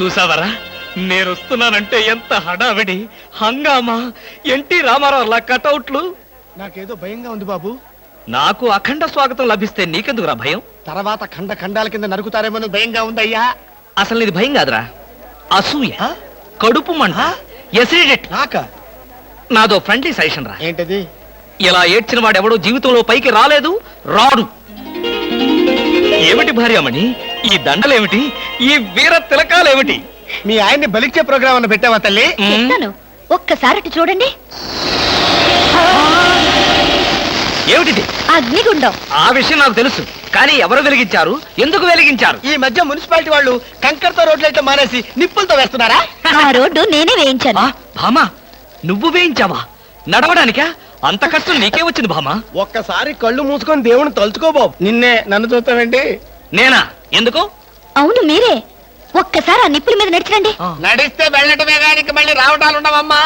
చూసావరా, నేను వస్తున్నానంటే ఎంత హడావిడి, హంగామా, ఎన్టీ రామారావు లా కటౌట్లు. నాకేదో భయంగా ఉంది బాబు. నాకు అఖండ స్వాగతం లభిస్తే నీకెందుకురా భయం? తర్వాత ఖండ ఖండాల కింద నరుకుతారేమో భయంగా ఉందయ్యా. అసలు నీది భయం కాదురా, అసూయ, కడుపు మంట, ఎసిడిటీ. నాదో ఫ్రెండ్లీ సజెషన్ రా. ఏంటది? ఇలా ఏడ్చిన వాడెవడో జీవితంలో పైకి రాలేదు, రాడు. ఏమిటి భార్యమణి ఈ దండలేమిటి, ఈ వీర తిలకాలేమిటి? మీ ఆయన్ని బలిచ్చే ప్రోగ్రామ్ అన్న పెట్టావా తల్లి? ఒక్కసారి చూడండి. ఏమిటిది? అగ్నిగుండం. ఆ విషయం నాకు తెలుసు, కానీ ఎవరు వెలిగించారు, ఎందుకు వెలిగించారు? ఈ మధ్య మున్సిపాలిటీ వాళ్ళు కంకర్తో రోడ్లైతే మానేసి నిప్పులతో వేస్తున్నారా? ఆ రోడ్డు నేనే వేయించాను. భామా, నువ్వు వేయించావా? నడవడానికా? అంత కష్టం నీకే వచ్చింది భామా? ఒక్కసారి కళ్ళు మూసుకొని దేవుని తలుచుకో బాబు. నిన్నే నన్ను చూస్తావేంటి? నేనా? ఎందుకు? అవును మీరే. ఒక్కసారి ఆ నిప్పుల మీద నడిచిరండి. నడిస్తే వెళ్ళటమే కానీ మళ్ళీ రావటాలు ఉండవమ్మా.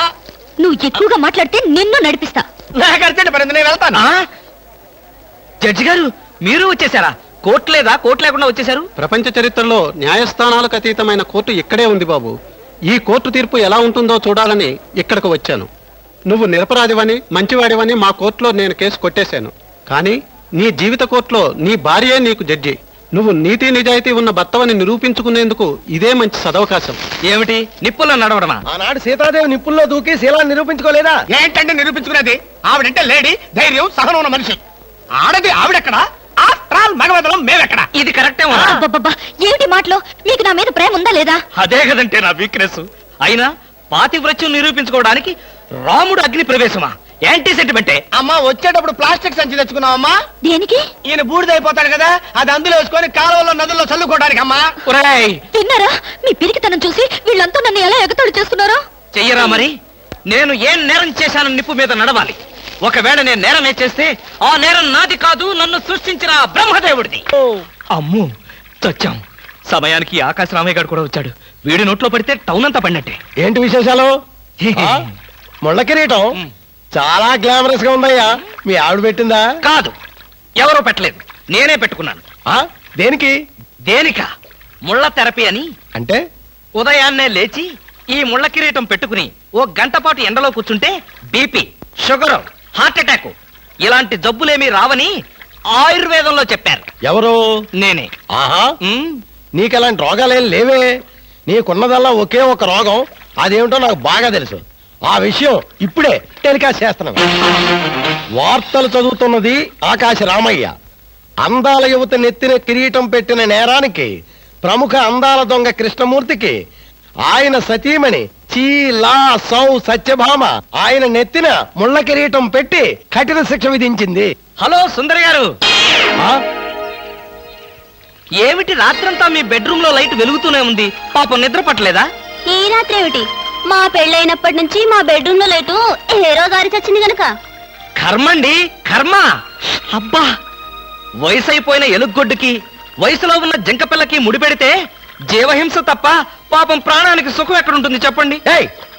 నువ్వు ఎక్కువగా మాట్లాడితే నిన్ను నడిపిస్తా. నాకు అర్జెంట్ పడింది, నేను వెళ్తాను. జడ్జి గారు, మీరు వచ్చేసారా? కోర్టు లేదా? కోర్టు లేకుండా వచ్చేసారు? ప్రపంచ చరిత్రలో న్యాయస్థానాలకు అతీతమైన కోర్టు ఇక్కడే ఉంది బాబు. ఈ కోర్టు తీర్పు ఎలా ఉంటుందో చూడాలని ఇక్కడికి వచ్చాను. నువ్వు నిరపరాధివని, మంచివాడివని మా కోర్టులో నేను కేసు కొట్టేశాను. కానీ నీ జీవిత కోర్టులో నీ భార్యే నీకు జడ్జి. నువ్వు నీతి నిజాయితీ ఉన్న భర్తవని నిరూపించుకునేందుకు ఇదే మంచి సదవకాశం. ఏమిటి, నిప్పుల్లో నడవడమా? ఆనాడు సీతాదేవి నిప్పుల్లో దూకి శీలాన్ని నిరూపించుకోలేదా? ఏంటంటే నిరూపించుకునేది? ఆవిడంటే లేడీ, ధైర్యం, సహనం ఉన్న మనిషి. ఆడది ఆవిడెక్కడ, ఆఫ్టర్ ఆల్ మగవదలం మేమెక్కడ? ఇది కరెక్టే. అబ్బబ్బబ్బా, ఏమిటి మాటలో? మీకు నా మీద ప్రేమ ఉందా లేదా? అదే కదంటే నా వీక్నెస్. అయినా పాతివ్రత్యం నిరూపించుకోవడానికి రాముడు అగ్ని ప్రవేశమా? యాంటీ సెంటిమెంటే. అమ్మా, వచ్చేటప్పుడు ప్లాస్టిక్ సంచి తెచ్చుకున్నావమ్మా. దేనికి? ఈయన బూడిదైపోతాడు కదా, అది అందులో వేసుకొని కాలువలో నదుల్లో చల్లుకోవడానికి అమ్మా. తిన్నారా? మీ పిరికితనం చూసి వీళ్ళంతా నన్ను ఎలా ఎగతాళి చేస్తున్నారో. చెయ్యరా మరి? నేను ఏం నేరం చేశానని నిప్పు మీద నడవాలి. ఒకవేళ నేను నేరం చేస్తే ఆ నేరం నాది కాదు, నన్ను సృష్టించిన బ్రహ్మదేవుడిది. అమ్మో, చచ్చాం. సమయానికి ఆకాశ రామయ్య గారు కూడా వచ్చాడు. వీడి నోట్లో పడితే టౌన్ అంతా పడినట్టే. ఏంటి విశేషాలు? ముళ్ళ కిరీటం చాలా గ్లామరస్ గా ఉందయ్యా. మీ ఆవిడ పెట్టిందా? కాదు, ఎవరో పెట్టలేదు, నేనే పెట్టుకున్నాను. దేనికి? దేనికా? ముళ్ళ థెరపీ అని. అంటే ఉదయాన్నే లేచి ఈ ముళ్ళ కిరీటం పెట్టుకుని ఓ గంట పాటు ఎండలో కూర్చుంటే బీపీ, షుగర్, హార్ట్ అటాక్ ఇలాంటి జబ్బులేమీ రావని ఆయుర్వేదంలో చెప్పారు. ఎవరు? నేనే. ఆహా, నీకెలాంటి రోగాలేం లేవే. నీకున్నదల్లా ఒకే ఒక రోగం, అదేమిటో నాకు బాగా తెలుసు. ఆ విషయం ఇప్పుడే టెలికాస్ట్ చేస్తున్నాను. వార్తలు చదువుతున్నది ఆకాశ రామయ్య. అందాల యువత నెత్తిన కిరీటం పెట్టిన నేరానికి ప్రముఖ అందాల దొంగ కృష్ణమూర్తికి ఆయన సతీమణి చీలా సౌ సత్యభామ ఆయన నెత్తిన ముళ్ళ కిరీటం పెట్టి కఠిన శిక్ష విధించింది. హలో సుందరి గారు, ఏమిటి రాత్రంతా మీ బెడ్రూమ్ లో లైట్ వెలుగుతూనే ఉంది? పాపం నిద్ర పట్టలేదా? ఈ రాత్రి ఏమిటి? మా పెళ్ళైనప్పటి నుంచి మా బెడ్రూమ్ లో లైటు హీరో గారి చచ్చింది గనక. కర్మండి, కర్మ. అబ్బా, వయసు అయిపోయిన ఎలుగొడ్డుకి వయసులో ఉన్న జంకపిల్లకి ముడిపెడితే జీవహింస తప్ప పాపం ప్రాణానికి సుఖం ఎక్కడుంటుంది చెప్పండి?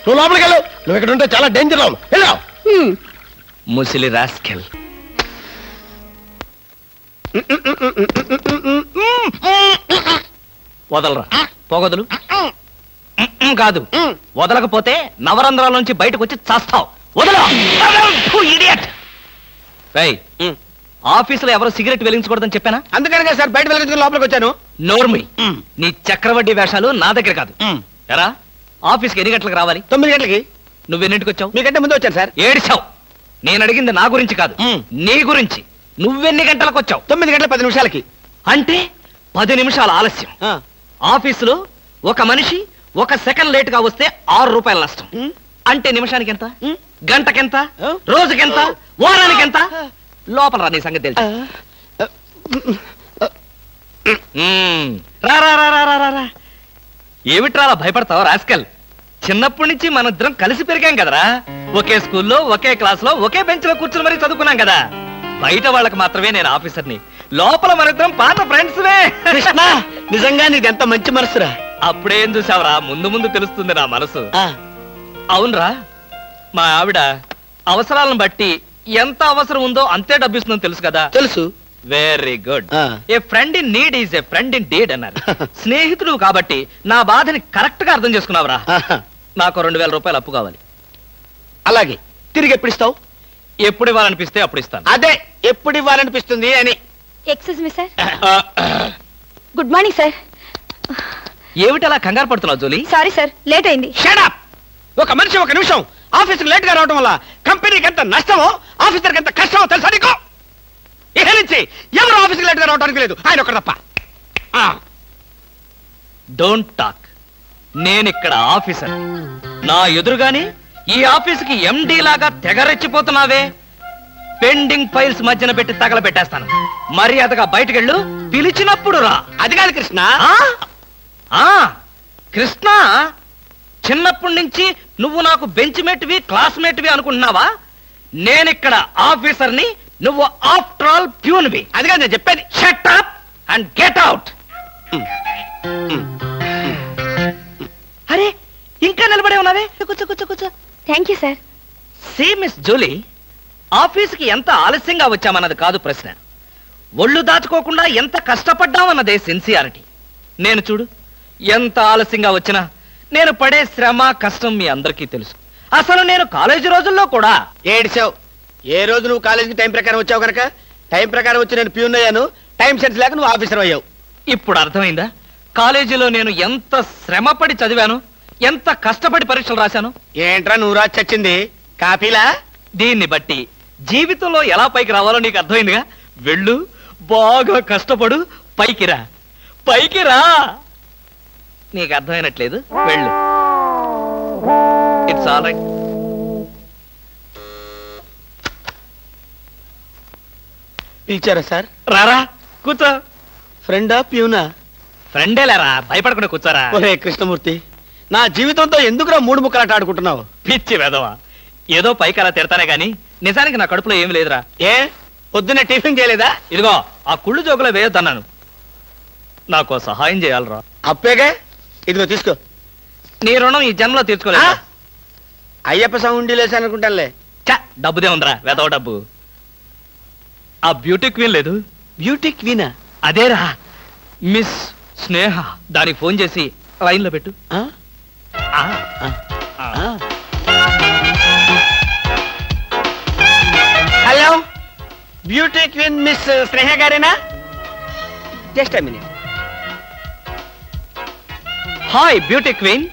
నువ్వు లోపలికి వెళ్ళు. నువ్వు ఇక్కడ ఉంటే చాలా డేంజర్. ముసిలి రాస్కెల్. వదలరా, పొగదులు. కాదు, వదలకపోతే నవరంధ్రాల నుంచి బయటకు వచ్చి చస్తావు. వదల. ఆఫీసులో ఎవరు సిగరెట్ వెలిగించకూడదని చెప్పానా? అందుకనే సార్ బయట వెలిగించుకుని లోపలికి వచ్చాను. నోర్మి, నీ చక్రవడ్డీ వేషాలు నా దగ్గర కాదు. ఎరా, ఆఫీస్కి ఎన్ని గంటలకు రావాలి? 9 గంటలకి. నువ్వెన్నింటికి వచ్చావు? మీకంటే ముందు వచ్చాను సార్. ఏడిచావు. నేను అడిగింది నా గురించి కాదు, నీ గురించి. నువ్వెన్ని గంటలకు వచ్చావు? 9 గంటల 10 నిమిషాలకి. అంటే 10 నిమిషాల ఆలస్యం. ఆఫీసులో ఒక మనిషి 1 సెకండ్ లేట్ గా వస్తే 6 రూపాయల నష్టం. అంటే నిమిషానికి ఎంత? గంటకెంత? రోజుకెంత? వారానికి ఎంత? లోపల రా, నీ సంగతి తెలుసు. ఏమిట్రా భయపడతావు రాస్కల్? చిన్నప్పటి నుంచి మనిద్దరం కలిసి పెరిగాం కదరా. ఒకే స్కూల్లో, ఒకే క్లాస్ లో, ఒకే బెంచ్ లో కూర్చుని మరీ చదువుకున్నాం కదా. బయట వాళ్ళకి మాత్రమే నేను ఆఫీసర్ని, లోపల మనిద్దరం పాత ఫ్రెండ్స్వే. నిజంగా నీది ఎంత మంచి మనసురా. అప్పుడేం చూసావరా, ముందు ముందు తెలుస్తుంది నా మనసు. అవునరా, మా ఆవిడ అవసరాలను బట్టి ఎంత అవసరం ఉందో అంతే డబ్బిస్తుందని తెలుసు కదా. తెలుసు. Very good. ఆ. A friend in need is a friend in deed అన్నారు. స్నేహితుడు కాబట్టి నా బాధని కరెక్ట్ గా అర్థం చేసుకున్నావురా. నాకు 2000 రూపాయలు అప్పు కావాలి. అలాగే తిరిగి ఎప్పుడు ఇస్తావు? ఎప్పుడు ఇవ్వాలనిపిస్తే అప్పుడు ఇస్తాను. అదే ఎప్పుడు ఇవ్వాలనిపిస్తుంది అని. Excuse me sir. Good morning sir. ఏమిటి అలా కంగారు పడుతున్నావు జోలీ? సారీ సార్, లేట్ అయింది. షడప్! ఒక మనిషి ఒక నిమిషం ఆఫీసుకు లేట్ గా రావడం వల్ల కంపెనీకి ఎంత నష్టమో ఆఫీసర్కి ఎంత కష్టమో తెలుసా నీకు? ఇక నుంచి ఎవరు ఆఫీసుకు లేట్ గా రావడానికి లేదు, ఆయన ఒకటి తప్ప. Don't talk. నేనిక్కడ ఆఫీసర్. నా ఎదురుగాని ఈ ఆఫీసుకి ఎండి లాగా తెగరెచ్చిపోతున్నావే. పెండింగ్ ఫైల్స్ మధ్యన పెట్టి తగలబెట్టేస్తాను. మర్యాదగా బయటకెళ్ళు, పిలిచినప్పుడు రా. అది కాదు కృష్ణ. కృష్ణ, చిన్నప్పటి నుంచి నువ్వు నాకు బెంచ్ మేట్వి క్లాస్మేట్వి అనుకుంటున్నావా? నేనిక్కడ ఆఫీసర్ని, నువ్వు ఆఫ్టర్ ఆల్ ప్యూన్వి. అది కాదు నేను చెప్పేది. Shut up and get out. అరే, ఇంకా నిలబడే ఉన్నావే? కూర్చో కూర్చో కూర్చో. Thank you sir. See miss Julie, ఆఫీస్కి ఎంత ఆలస్యంగా వచ్చామన్నది కాదు ప్రశ్న. ఒళ్ళు దాచుకోకుండా ఎంత కష్టపడ్డామన్నదే సిన్సియారిటీ. నేను చూడు, ఎంత ఆలస్యంగా వచ్చినా నేను పడే శ్రమ కష్టం మీ అందరికీ తెలుసు. అసలు నేను కాలేజీ రోజుల్లో కూడా ఏడిచావు. ఏ రోజు నువ్వు కాలేజీకి టైం ప్రకారం వచ్చావు కనుక టైం ప్రకారం వచ్చి నేను ప్యూన్ అయ్యాను. టైం సెన్స్ లేక నువ్వు ఆఫీసర్ అయ్యావు. ఇప్పుడు అర్థమైందా కాలేజీలో నేను ఎంత శ్రమపడి చదివాను, ఎంత కష్టపడి పరీక్షలు రాశాను? ఏంట్రా నువ్వు రాసి చచ్చింది? కాపీలా? దీన్ని బట్టి జీవితంలో ఎలా పైకి రావాలో నీకు అర్థమైందిగా. వెళ్ళు, బాగా కష్టపడు, పైకి రా. పైకి రా. నీకు అర్థమైనట్లేదు, వెళ్ళు. It's all right. పిలిచారా సార్? రారా, కూర్చో. ఫ్రెండా ప్యూనా? ఫ్రెండే లేరా, భయపడకుండా కూర్చోరా. ఒరే కృష్ణమూర్తి, నా జీవితంతో ఎందుకురా మూడు ముక్కలాట ఆడుకుంటున్నావు? పిచ్చి వెదవా, ఏదో పైకి అలా తిడతానే గాని నిజానికి నా కడుపులో ఏమి లేదురా. ఏ పొద్దున్న టిఫిన్ చేయలేదా? ఇదిగో ఆ కుళ్ళు జోకులో వేయొద్దన్నాను. నాకు సహాయం చేయాలరా. అప్పేగా, ఇదిగో తీసుకో. నీ రుణం ఈ జన్మలో తీర్చుకోలేదు. అయ్యప్ప సౌండి లేసానుకుంటానులే. డబ్బుదే ఉందిరా, వెదవ డబ్బు. ఆ బ్యూటీ క్వీన్ లేదు, బ్యూటీ క్వీనా? అదేరా మిస్ స్నేహ. దానికి ఫోన్ చేసి లైన్లో పెట్టు. ఆ? ఆ, ఆ. Hello, beauty queen miss Sneha గారేనా? Just minute. Hi beauty queen,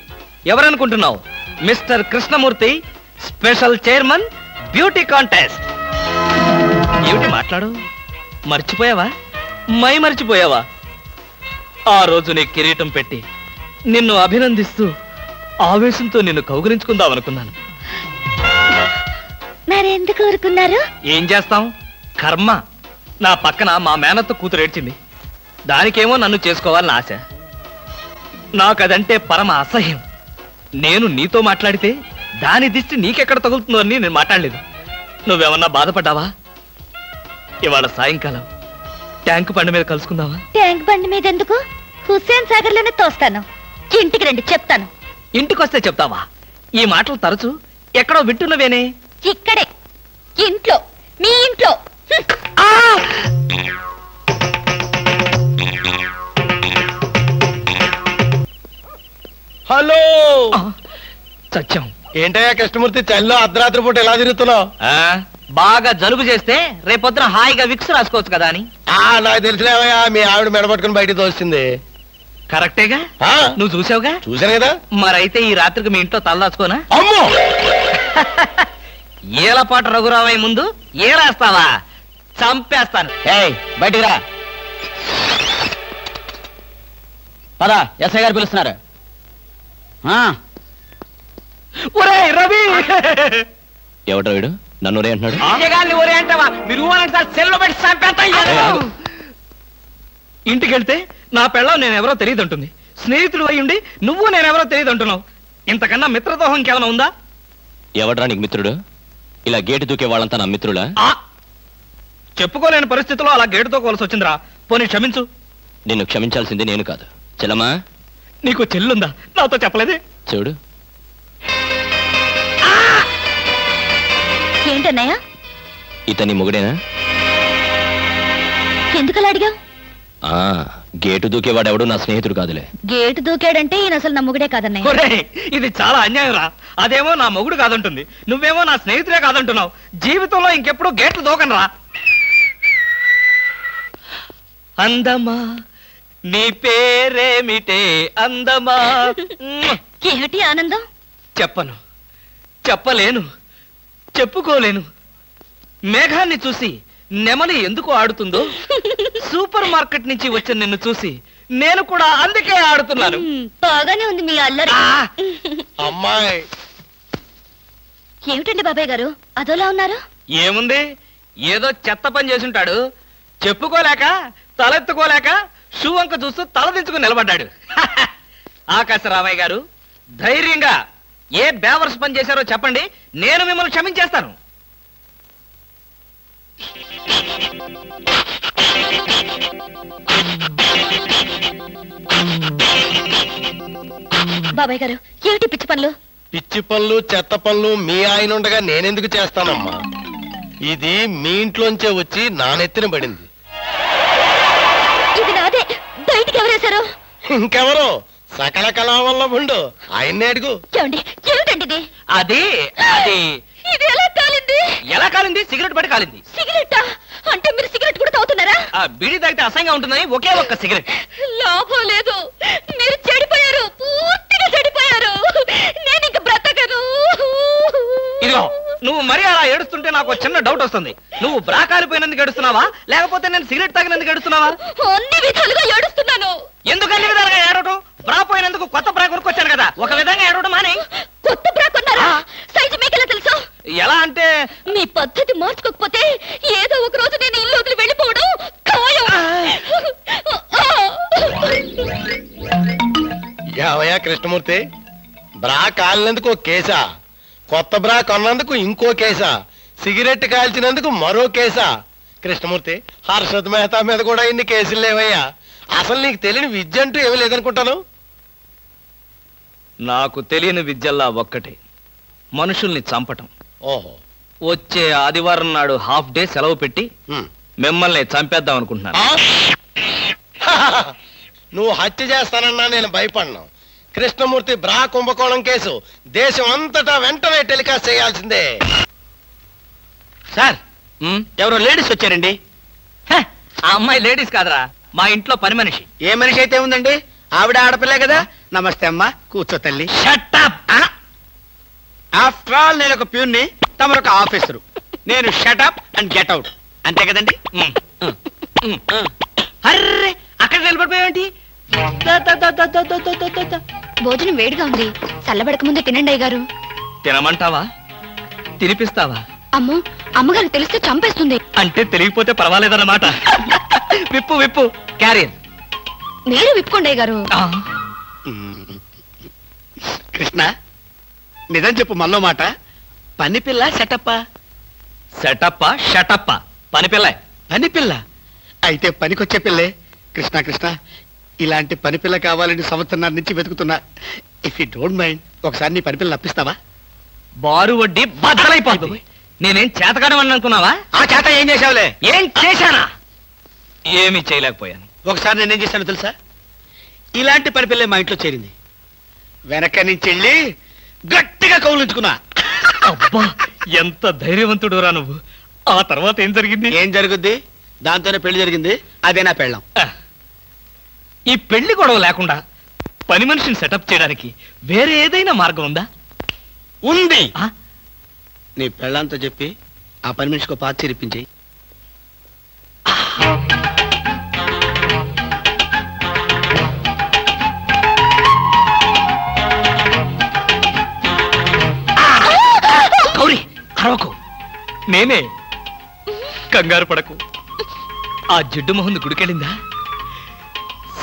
ఎవరనుకుంటున్నావు? Mister Krishnamurthy, special chairman, beauty contest. ఏమిటి మాట్లాడు? మర్చిపోయావా? మర్చిపోయావా? ఆ రోజు నీ కిరీటం పెట్టి నిన్ను అభినందిస్తూ ఆవేశంతో నిన్ను కౌగిలించుకుందామనుకున్నాను. మరెందుకు ఊరుకున్నారు? ఏం చేస్తాం, కర్మ. నా పక్కన మా మేనత్త కూతురు ఏడ్చింది. దానికేమో నన్ను చేసుకోవాలని ఆశ. నాకదంటే పరమ అసహ్యం. నేను నీతో మాట్లాడితే దాని దిష్టి నీకెక్కడ తగులుతుందో అని నేను మాట్లాడలేదు. నువ్వేమన్నా బాధపడ్డావా? ఇవాళ సాయంకాలం ట్యాంక్ బండి మీద కలుసుకుందావా? ట్యాంక్ బండి మీద ఎందుకు? హుస్సేన్ సాగర్ లోనే తోస్తాను. ఇంటికి రండి, చెప్తాను. ఇంటికొస్తే చెప్తావా? ఈ మాటలు తరచు ఎక్కడో వింటున్నవేనే. ఇక్కడే, ఇంట్లో, మీ ఇంట్లో. హలో, సత్యం. ఏంటయ్యా కృష్ణమూర్తి, చల్లో అర్ధరాత్రి పూట ఎలా తిరుగుతున్నావు? బాగా జలుబు చేస్తే రేపొద్దున హాయిగా విక్స్ రాసుకోవచ్చు కదా అని. నాకు తెలిసినవయ్యా, మీ ఆవిడ మెడపట్టుకుని బయటికి తోస్తుంది. కరెక్టేగా, నువ్వు చూసావుగా. చూశాను కదా. మరైతే ఈ రాత్రికి మీ ఇంట్లో తలదాచుకోనా? అమ్మో, ఏలపాట రఘురావయ్య ముందు ఏలేస్తావా? చంపేస్తాను. బయటికి రా. పద, ఎస్ఐ గారు పిలుస్తున్నారు. ఒరేయ్ రవి! ఎవడ్రా వీడు? నన్ను ఒరే అంటున్నాడు. ఆగగాన్ని ఒరే అంటావా? మీరు సెల్లో పెట్టి చంపేస్తా. ఇంటికి వెళ్తే నా పెళ్ళం నేనెవరో తెలియదంటుంది. స్నేహితుడు అయ్యుండి నువ్వు నేనెవరో తెలియదంటున్నావు. ఇంతకన్నా మిత్రదోహం ఇంకేమైనా ఉందా? ఎవడ్రా నీకు మిత్రుడు? ఇలా గేటు దూకే వాళ్ళంతా నా మిత్రులా? చెప్పుకోలేని పరిస్థితిలో అలా గేటుతో కోల్సి వచ్చిందిరా. పోనీ క్షమించు. నిన్ను క్షమించాల్సింది నేను కాదు. చెల్లమ్మా, నీకు చెల్లుందా? నాతో చెప్పలేదే. చూడు, ఏంటన్నయ్య? ఇతని మొగుడేనా? ఎందుకలా అడిగావు? ఆ గేటు దూకేవాడెవడు నా స్నేహితుడు కాదులే. గేటు దూకాడంటే ఈయన అసలు నమ్ముగుడే కాదన్నయ్య. ఒరేయ్, ఇది చాలా అన్యాయం రా. అదేమో నా మొగుడు కాదంటుంది, నువ్వేమో నా స్నేహితుడే కాదంటున్నావు. జీవితంలో ఇంకెప్పుడు గేట్లు దూకను రా. అందమా నీ పేరేమిటే అందమా? ఏమిటి ఆనందం? చెప్పను, చెప్పలేను, చెప్పుకోలేను. మేఘాన్ని చూసి నెమలి ఎందుకు ఆడుతుందో, సూపర్ మార్కెట్ నుంచి వచ్చిన నిన్ను చూసి నేను కూడా అందుకే ఆడుతున్నాను. బాగానే ఉంది మీ అల్లరి. అమ్మాయి ఏమిటండి బాబాయ్ గారు అదోలా ఉన్నారు? ఏముంది, ఏదో చెత్త పని చేసుంటాడు. చెప్పుకోలేక తలెత్తుకోలేక షూ వంక చూస్తూ తలదించుకుని నిలబడ్డాడు. ఆకాశరామయ్య గారు, ధైర్యంగా ఏ బేవర్స్ పని చేశారో చెప్పండి, నేను మిమ్మల్ని క్షమించేస్తాను. బాబాయ్ గారు ఏమిటి పిచ్చి పనులు? పిచ్చి పనులు చెత్త పనులు మీ ఆయన ఉండగా నేనెందుకు చేస్తానమ్మా? ఇది మీ ఇంట్లోంచే వచ్చి నా నెత్తిన పడింది. ఇది నాదే, బయటికి ఎవరేశారు? ఇంకెవరో సకల కళా వల్ల ఉండు ఆయన్నే అడుగు. ఏమండి ఏమిటండి ఇది? అది అది ఇది ఎలా కాలింది? ఎలా కాలింది? సిగరెట్ పడి కాలింది. సిగరెట్టా? అంటే మీరు సిగరెట్ కూడా తాగుతున్నారా? ఆ బీడీ తాగితే అసహ్యంగా ఉంటుందని ఒకే ఒక్క సిగరెట్. లాభం లేదు, మీరు చెడిపోయారు, పూర్తిగా చెడిపోయారు. నేను ఇంక బ్రతకను. ఇదిగో, నువ్వు మరీ అలా ఏడుస్తుంటే నాకు ఒక చిన్న డౌట్ వస్తుంది. నువ్వు బ్రా కాలిపోయినందుకు ఏడుస్తున్నావా, లేకపోతే నేను సిగరెట్ తాగినందుకు ఏడుస్తున్నావా? అన్ని విధాలుగా ఏడుస్తున్నాను. ఎందుకు అన్ని విధాలుగా ఏడవటం? బ్రా పోయినందుకు కొత్త బ్రా కొనుక్కొచ్చాను కదా, ఒక విధంగా ఏడవడం మానే. కొత్త బ్రా కొన్నారా? సైజు మీకెలా తెలుసు? ఎలా అంటే మీ పద్ధతి మార్చుకోకపోతే ఏదో ఒక రోజు నేను ఇల్లు వెళ్ళిపోవడం ఖాయం. యావయ్యా కృష్ణమూర్తి, బ్రా కాలినందుకు ఒక కేసా, కొత్త బ్రా కొన్నందుకు ఇంకో కేసా, సిగరెట్ కాల్చినందుకు మరో కేసా? కృష్ణమూర్తి, హర్షద్ మెహతా మీద కూడా ఇన్ని కేసులు లేవయ్యా. అసలు నీకు తెలియని విద్య అంటూ ఏమీ లేదనుకుంటాను. నాకు తెలియని విద్యల్లా ఒక్కటే, మనుషుల్ని చంపటం. ఓహో. వచ్చే ఆదివారం నాడు హాఫ్ డే సెలవు పెట్టి ఉమ్. మిమ్మల్ని చంపేద్దాం అనుకుంటున్నాను. ఆ? నువ్వు హత్య చేస్తానన్నా నేను భయపడ్ను. కృష్ణమూర్తి బ్రా కుంభకోణం కేసు దేశం అంతటా వెంటనే టెలికాస్ట్ చేయాల్సిందే. సార్, ఎవరో లేడీస్ వచ్చారండి. హ, ఆ అమ్మాయి లేడీస్ కాదురా, మా ఇంట్లో పని మనిషి. ఏ మనిషి అయితే ఉందండి, ఆవిడ ఆడపిల్లే కదా. నమస్తే అమ్మా, కూర్చో తల్లి. Shut up! ఆఫ్టర్ ఆల్ నేను ఒక ప్యూన్ని, తమరు ఒక ఆఫీసరు. నేను షటప్ అండ్ గెట్ అవుట్, అంతే కదండి. అర్రే, అక్కడ నిలబడిపోయావేంటి? భోజనం వేడిగా ఉంది, చల్లబడక ముందే తినండి అయ్యగారు. తినమంటావా, తినిపిస్తావా? అమ్మో, అమ్మగారు తెలిస్తే చంపేస్తుంది. అంటే తెలియకపోతే పర్వాలేదన్నమాట. విప్పు విప్పు, క్యారియర్. మీరు విప్పుకోండి అయ్యగారు. కృష్ణ, నిజం చెప్పు, మనలో మాట. పని పిల్ల సెటప్పా? సెటప్ప షటప్ప, పని పిల్ల. పని పిల్ల అయితే పనికొచ్చే పిల్లే. కృష్ణ కృష్ణ, ఇలాంటి పని పిల్ల కావాలని సంవత్సరం నుంచి వెతుకుతున్నా. ఇఫ్ యూ డోంట్ మైండ్, ఒకసారి నీ పని పిల్ల అప్పిస్తావా? బారు వడ్డీ బద్దలైపోతుంది. నేనేం చేతకాడమని అనుకున్నావా? ఆ చేత ఏం చేసావులే? ఏం చేశానా? ఏమీ చేయలేకపోయాను. ఒకసారి నేనేం చేశాను తెలుసా? ఇలాంటి పని పిల్లే మా ఇంట్లో చేరింది. వెనక నుంచి వెళ్ళి గట్టిగా కౌలించుకున్నా. అబ్బా, ఎంత ధైర్యవంతుడు రా నువ్వు. ఆ తర్వాత ఏం జరిగింది? ఏం జరుగుద్ది? దాంతోనే పెళ్లి జరిగింది. అదే నా పెళ్ళం. ఈ పెళ్లి గొడవ లేకుండా పని మనిషిని సెటప్ చేయడానికి వేరే ఏదైనా మార్గం ఉందా? ఉంది. ఆ? నీ పెళ్ళంతో చెప్పి ఆ పని మనిషికి పాత చిరిపించి. గౌరీ, అరవకు. నేనే. కంగారు పడకు. ఆ జిడ్డు మొహంది గుడికెళ్ళిందా?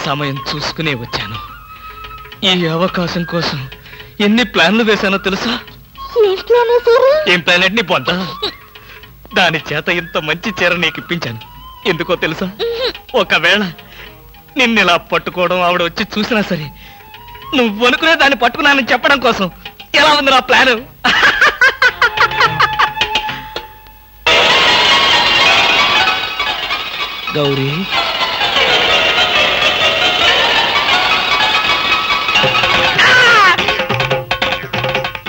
సమయం చూసుకునే వచ్చాను. ఈ అవకాశం కోసం ఎన్ని ప్లాన్లు వేశానో తెలుసా? ఏం ప్లాన్ అంటే నీ పొంత? దాని చేత ఇంత మంచి చీర నీకు ఇప్పించాను. ఎందుకో తెలుసా? ఒకవేళ నిన్నిలా పట్టుకోవడం ఆవిడ వచ్చి చూసినా సరే, నువ్వు అనుకునే దాన్ని పట్టుకున్నానని చెప్పడం కోసం. ఎలా ఉంది నా ప్లాను? గౌరీ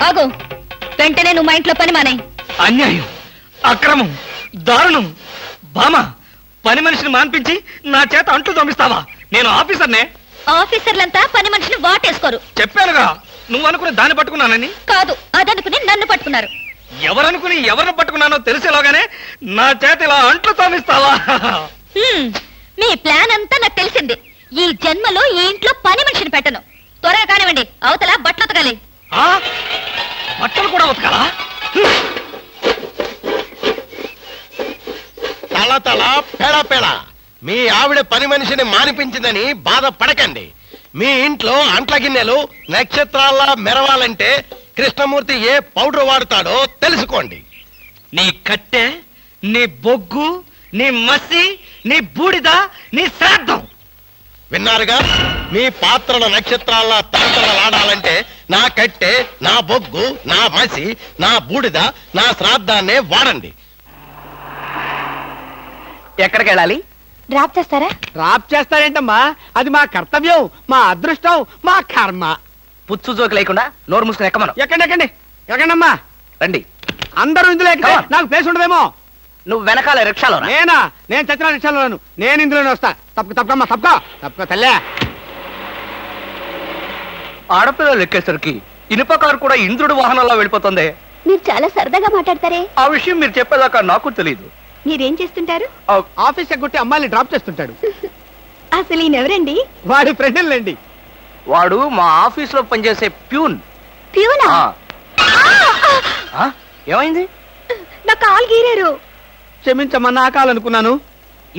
ఆగు, వెంటనే నువ్వు మా ఇంట్లో పని మానే. అన్యాయం, అక్రమం, దారుణం. బామ, పని మనిషిని మాన్పించి నా చేత అంట్లు తోమిస్తావా? నేను ఆఫీసర్నే. ఆఫీసర్లంతా పని మనిషిని వాటేసుకోరు. చెప్పానుగా, నువ్వు అనుకుని దాన్ని పట్టుకున్నానని. కాదు, అదనుకుని నన్ను పట్టుకున్నారు. ఎవరనుకుని ఎవరిని పట్టుకున్నానో తెలిసేలోగానే నా చేత ఇలా అంట్లు తోమిస్తావా? మీ ప్లాన్ అంతా నాకు తెలిసింది. ఈ జన్మలో ఈ ఇంట్లో పని మనిషిని పెట్టను. త్వరగా కానివ్వండి, అవతల బట్టలు ఉతకాలి. ఆ? బట్టలు కూడా ఉతకాలా? తల తల పెడ పెడ మీ ఆవిడ పని మనిషిని మానిపించిందని బాధపడకండి. మీ ఇంట్లో అంట్ల గిన్నెలు నక్షత్రాల్లా మెరవాలంటే కృష్ణమూర్తి ఏ పౌడర్ వాడతాడో తెలుసుకోండి. నీ కట్టె, నీ బొగ్గు, నీ మసి, నీ బూడిద, నీ శ్రాద్ధం. విన్నారుగా, మీ పాత్రల నక్షత్రాల్లా తలతలలాడాలంటే నా కట్టె, నా బొగ్గు, నా మసి, నా బూడిద, నా శ్రాద్ధాన్నే వాడండి. ఎక్కడికి వెళ్ళాలి? డ్రాప్ చేస్తారా? డ్రాప్ చేస్తారేంటమ్మా? అది మా కర్తవ్యం, మా అదృష్టం, మా కర్మ. పుచ్చు జోకి లేకుండా నోరు మూసుకుని ఎక్కమను. ఎక్కండి ఎక్కండమ్మా. రండి. అందరూ ఇందులో ఎక్కితే నాకు ప్లేస్ ఉండదేమో. నువ్వు వెనకాల రిక్షాలో రా. నేనా? నేను చచ్చిన రిక్షాలోను. నేను ఇందులోనే వస్తా. తప్పకమ్మా, తప్పుకో తల్లే. ఆడపిల్లలు ఎక్కేసరికి ఇనుప కారు కూడా ఇంద్రుడు వాహనంలో వెళ్ళిపోతుంది. మీరు చాలా సరదాగా మాట్లాడతారే. ఆ విషయం మీరు చెప్పేదాకా నాకు తెలియదు. మీరేం చేస్తుంటారు? ఆఫీస్ ఎగ్గొట్టి అమ్మాయిని డ్రాప్ చేస్తుంటాడు. అసలు ఈయనెవరండి? వాడి ఫ్రెండ్లండి. వాడు మా ఆఫీస్ లో పనిచేసే ప్యూన్. ప్యూనా? ఏమైంది? నా కాలు గీరారు. క్షమించమ్మా, నా కాలనుకున్నాను.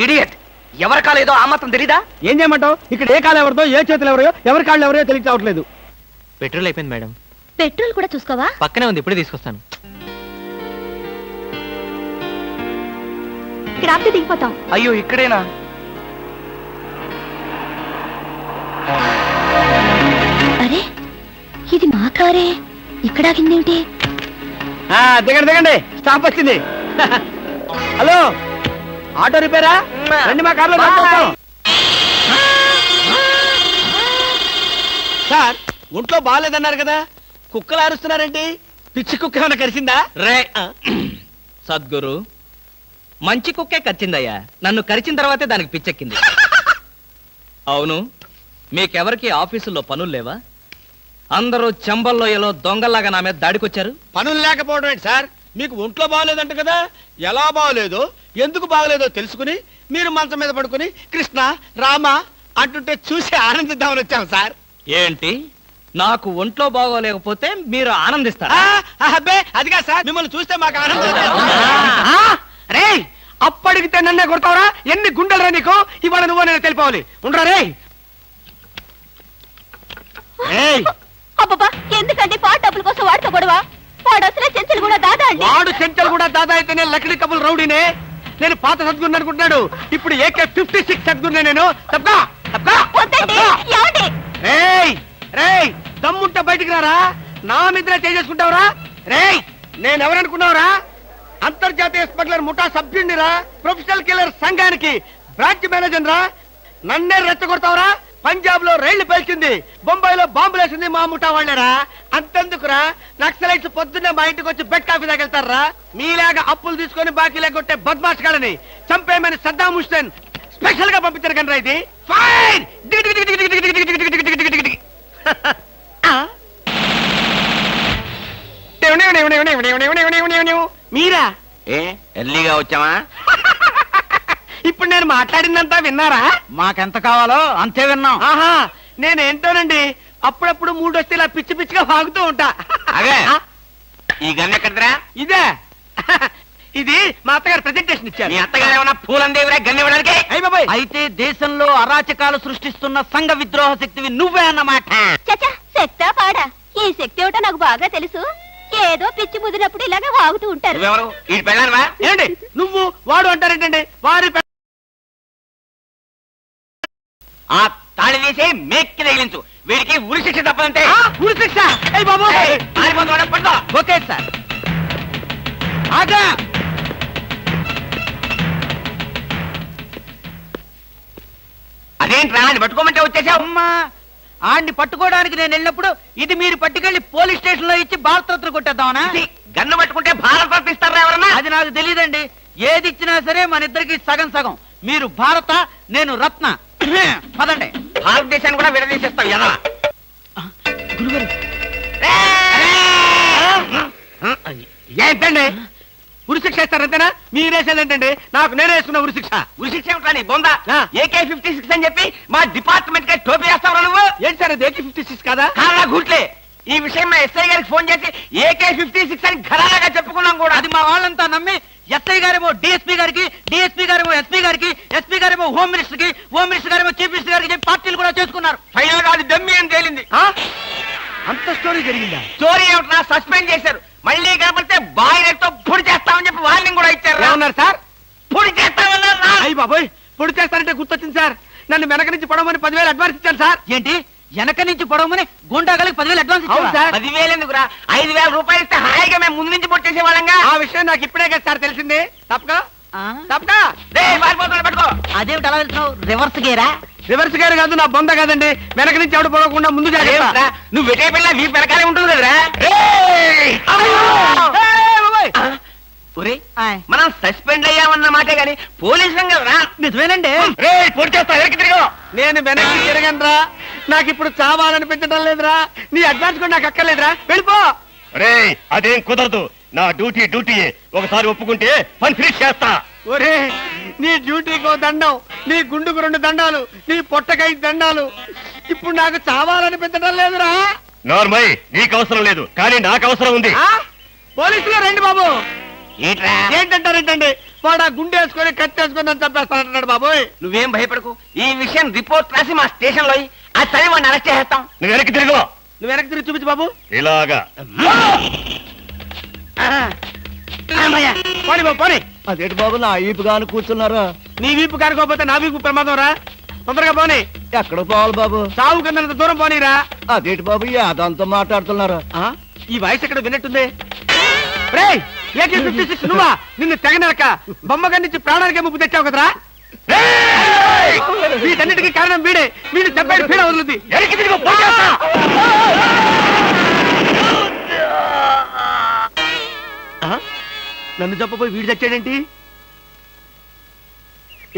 ఇడియట్, ఎవరి కాలేదో ఆ మాత్రం తెలీదా? ఏం చేయమంటావు? ఇక్కడ ఏ కాలు ఎవరిదో, ఏ చేతులు ఎవరో, ఎవరి కాళ్ళు ఎవరో తెలిసి రావట్లేదు. పెట్రోల్ అయిపోయింది మేడం. పెట్రోల్ కూడా చూసుకోవా? పక్కనే ఉంది, ఇప్పుడే తీసుకొస్తాను. ఇక్కడ ఆపితే దిగిపోతాం. అయ్యో, ఇక్కడేనా? అరే, ఇది మా కారే. ఇక్కడ ఆగిందేమిటి? దిగండి, స్టాప్ వచ్చింది. హలో, ఆటో రిపేరా? రండి, మా కార్లో డ్రాప్ చేస్తాం. సార్, ఒంట్లో బాగాలేదన్నారు కదా, కుక్కలు అరుస్తున్నారేంటి? పిచ్చి కుక్క ఏమైనా కరిచిందా? రే సద్గురు, మంచి కుక్కే కరిచిందయ్యా. నన్ను కరిచిన తర్వాతే దానికి పిచ్చెక్కింది. అవును, మీకెవరికి ఆఫీసుల్లో పనులు లేవా? అందరూ చెంబల్లోయలో దొంగల్లాగా నా మీద దాడికొచ్చారు. పనులు లేకపోవడం ఏంటి సార్? మీకు ఒంట్లో బాగోలేదంట కదా, ఎలా బాగోలేదో, ఎందుకు బాగోలేదో తెలుసుకుని మీరు మంచం మీద పడుకుని కృష్ణ రామ అంటుంటే చూసి ఆనందిద్దామని వచ్చాం సార్. ఏంటి, నాకు ఒంట్లో బాగోలేకపోతే మీరు ఆనందిస్తారా? అబ్బే, అదిగా సార్, మిమ్మల్ని చూస్తే మాకు ఆనందం. రే, అప్పడిగితే నన్నే కొడతావరా? ఎన్ని గుండెలరా నీకు? ఇవాళ నువ్వు నేను తెలిపోవాలి. ఉండరా రే. అబ్బబ్బా, ఎందుకండి పాట డబ్బుల కోసం వాడితో గొడవ? వాడు అసలే చెంచలు కూడా దాదా అండి. వాడు చెంచలు కూడా దాదా అయితే నేను లక్కడి కబుల్ రౌడీనే. నేను పాత సద్గురు అనుకుంటున్నాడు. ఇప్పుడు ఏకే 56 సద్గురునే నేను. వద్దండి, ఏమండి? రేయ్, దమ్ముంటే బయటికి రారా. నా మీద చేసుకుంటావురా? రేయ్, నేనెవరనుకున్నావురా? అంతర్జాతీయ స్మగ్లర్ ముఠా సభ్యుడిరా, ప్రొఫెషనల్ కిల్లర్ సంఘానికి బ్రాంచ్ మేనేజర్ రా. నన్నే రెచ్చగొడతావురా? పంజాబ్ లో రైళ్లు పేల్చింది, బొంబాయిలో బాంబులేసింది మా ముఠా వాళ్ళరా. అంతెందుకురా, నక్సలైట్స్ పొద్దున్నే మా ఇంటికి వచ్చి బెడ్ కాఫీ తాగెళ్తారా? మీలాగా అప్పులు తీసుకొని బాకీ లేకొట్టే బద్మాష్ గాలని చంపేయమని సద్దాం హుస్సేన్ స్పెషల్ గా పంపించారు కనరా. ఇది ఫైన్. మీరా? ఎర్లీగా వచ్చావా? ఇప్పుడు నేను మాట్లాడిందంతా విన్నారా? మాకెంత కావాలో అంతే విన్నాం. ఆహా, నేనేంటోనండి, అప్పుడప్పుడు మూడొస్తే ఇలా పిచ్చి పిచ్చిగా వాగుతూ ఉంటా. అదే, ఈ గన్ ఎక్కడరా? ఇదే, ఇది మా అత్తగారు ప్రెజెంటేషన్ ఇచ్చారు. మీ అత్తగారు ఏమన్నా పూలందేవిరా గన్ ఇవ్వడానికి? అయ్య బాబాయ్, అయితే దేశంలో అరాచకాలు సృష్టిస్తున్న సంఘ విద్రోహ శక్తివి నువ్వే అన్నమాట. చచ్చా, శక్తా పాడా? ఈ శక్తి ఏమిటో నాకు బాగా తెలుసు. ఏదో పిచ్చి ముదిరినప్పుడు ఇలాగే వాగుతూ ఉంటారు. నువ్వెవరు? ఈ పెళ్ళానవా? ఏంటి నువ్వు వాడు అంటారేంటండి? వారి ఆ తాళి తీసి మేక్కి తగిలించు. వీడికి ఉరి శిక్ష తప్పదంటే. ఉరి శిక్ష? అయ్య బాబు, ఓకే సార్. ఆగా, అదేంట్రా అని పట్టుకోమంటే వచ్చేసావు. అమ్మా ఆడిని పట్టుకోవడానికి నేను వెళ్ళినప్పుడు ఇది మీరు పట్టుకెళ్లి పోలీస్ స్టేషన్ లో ఇచ్చి భారతరత్న కొట్టేద్దామనా? ఇది గన్ను పట్టుకుంటే భారత రత్న ఇస్తారా ఎవరన్నా? అది నాకు తెలియదండి. ఏది ఇచ్చినా సరే మన ఇద్దరికి సగం సగం. మీరు భారత, నేను రత్న. పదండి. భారతదేశాన్ని కూడా విడదీసేస్తావు ఎలా? గురుగారు ఏంటండి ఉరిశిక్ష ఇస్తారు అంతేనా? మీరేసేది ఏంటండి? నాకు నేనే వేసుకున్న ఉరిశిక్ష. ఉరిశిక్ష ఏమిట్రా నీ బొంద? ఆ. AK-56 అని చెప్పి మా డిపార్ట్మెంట్ కి టోపీ వేస్తావు నువ్వు. ఏంటి సార్ అది AK-56 కాదా? కాలా గుట్లే. ఈ విషయం మా ఎస్ఐ గారికి ఫోన్ చేసి AK-56 అని ఘరాగా చెప్పుకున్నాం కూడా. అది మా వాళ్ళంతా నమ్మి ఎస్ఐ గారేమో డిఎస్పీ గారికి, డిఎస్పీ గారేమో ఎస్పీ గారికి, ఎస్పీ గారేమో హోమ్ మినిస్టర్ కి, హోమ్ మినిస్టర్ గారేమో చీఫ్ మినిస్టర్ గారికి చెప్పి పార్టీలు కూడా చేసుకున్నారు. ఫైనల్ గా అది దమ్మి అని తేలింది. అంత స్టోరీ జరిగిందా? స్టోరీ ఏమిట్రా? సస్పెండ్ చేశారు. మళ్ళీ కనపడితే బాయిలర్తో పొడి చేస్తామని చెప్పి వార్నింగ్ కూడా ఇచ్చారు. ఏమన్నారు సార్? పొడి చేస్తామన్నారు. అయ్యి బాబోయ్, పొడి చేస్తారంటే గుర్తొచ్చింది సార్. నన్ను వెనక నుంచి పడవమని 10,000 అడ్వాన్స్ ఇచ్చాను సార్. ఏంటి వెనక నుంచి పడవమని గుండాగలకి 10,000 అడ్వాన్స్ ఇచ్చారు సార్? 10,000 ఎందుకురా? 5,000 రూపాయలు ఇస్తే హాయిగా మేము ముందు నుంచి పొట్టేసే వాళ్ళంగా. ఆ విషయం నాకు ఇప్పుడే కదా సార్ తెలిసింది. తప్పగా పట్టుకో. అదేమిటి అలా వెళ్తున్నావు? రివర్స్ గేరా? రివర్స్ గేర్ కాదు, నా బొంద కాదండి. వెనక నుంచి ఎవడు పడకుండా ముందు జాగ్రత్త. అదేమిట్రా? నువ్వు వెటే పిల్ల మీ వెనకాలే ఉంటుంది కదరా. ఒరేయ్, మనం సస్పెండ్ అయ్యామన్న మాటే గాని పోలీసులం కదరా. నిజమేనండి. పొడి చేస్తా వెనక్కి తిరిగి. నేను వెనక్కి తిరగనరా. నాకు ఇప్పుడు చావాలనిపించడం లేదురా. నీ అడ్వాన్స్ కూడా నాకు అక్కర్లేదురా. వెళ్ళిపో. అదేం కుదరదు. నా డ్యూటీ ఒకసారి ఒప్పుకుంటే పని ఫినిష్ చేస్తా. ఒరే, నీ డ్యూటీకో దండం, నీ గుండుకు 2 దండాలు, నీ పొట్టకై దండాలు. ఇప్పుడు నాకు చావాలనిపించడం లేదురా. నార్మల్ నీకు అవసరం లేదు, కానీ నాకు అవసరం ఉంది. పోలీసులు రండి బాబు. ఏంట్రా? ఏంటంటారేంటండి? వాడు ఆ గుండె వేసుకొని కత్తి వేసుకొని నన్ను చంపేస్తానంటున్నాడు బాబోయ్. నువ్వేం భయపడకు. ఈ విషయం రిపోర్ట్ రాసి మా స్టేషన్ లో ఆ చదివి వాడిని అరెస్ట్ చేస్తాం. నువ్వు వెనక్కి తిరుగు. నువ్వు వెనక్కి తిరిగి చూపించు బాబు. ఇలాగా పోనీ బాబు పోనీ. అదేంటి బాబు నా ఈపు గాని కూర్చున్నారా? నీ వీపు కానుకోకపోతే నా వీపు ప్రమాదం రా. తొందరగా పోనీ. ఎక్కడ పోవాలి బాబు? సాగు కింద దూరం పోనీరా. అదేంటి బాబు అదంతా మాట్లాడుతున్నారా? ఈ వాయిస్ ఎక్కడ విన్నట్టుంది? రేయ్, AK-56 నువ్వా? నిన్ను తెగనరక బొమ్మగా నుంచి ప్రాణానికే ముప్పు తెచ్చావు కదరా. వీటన్నిటికీ కారణం వీడే. వీడు చెప్పాడు పీడ వదులుద్ది. నన్ను చెప్పబోయి వీడు చచ్చాడేంటి?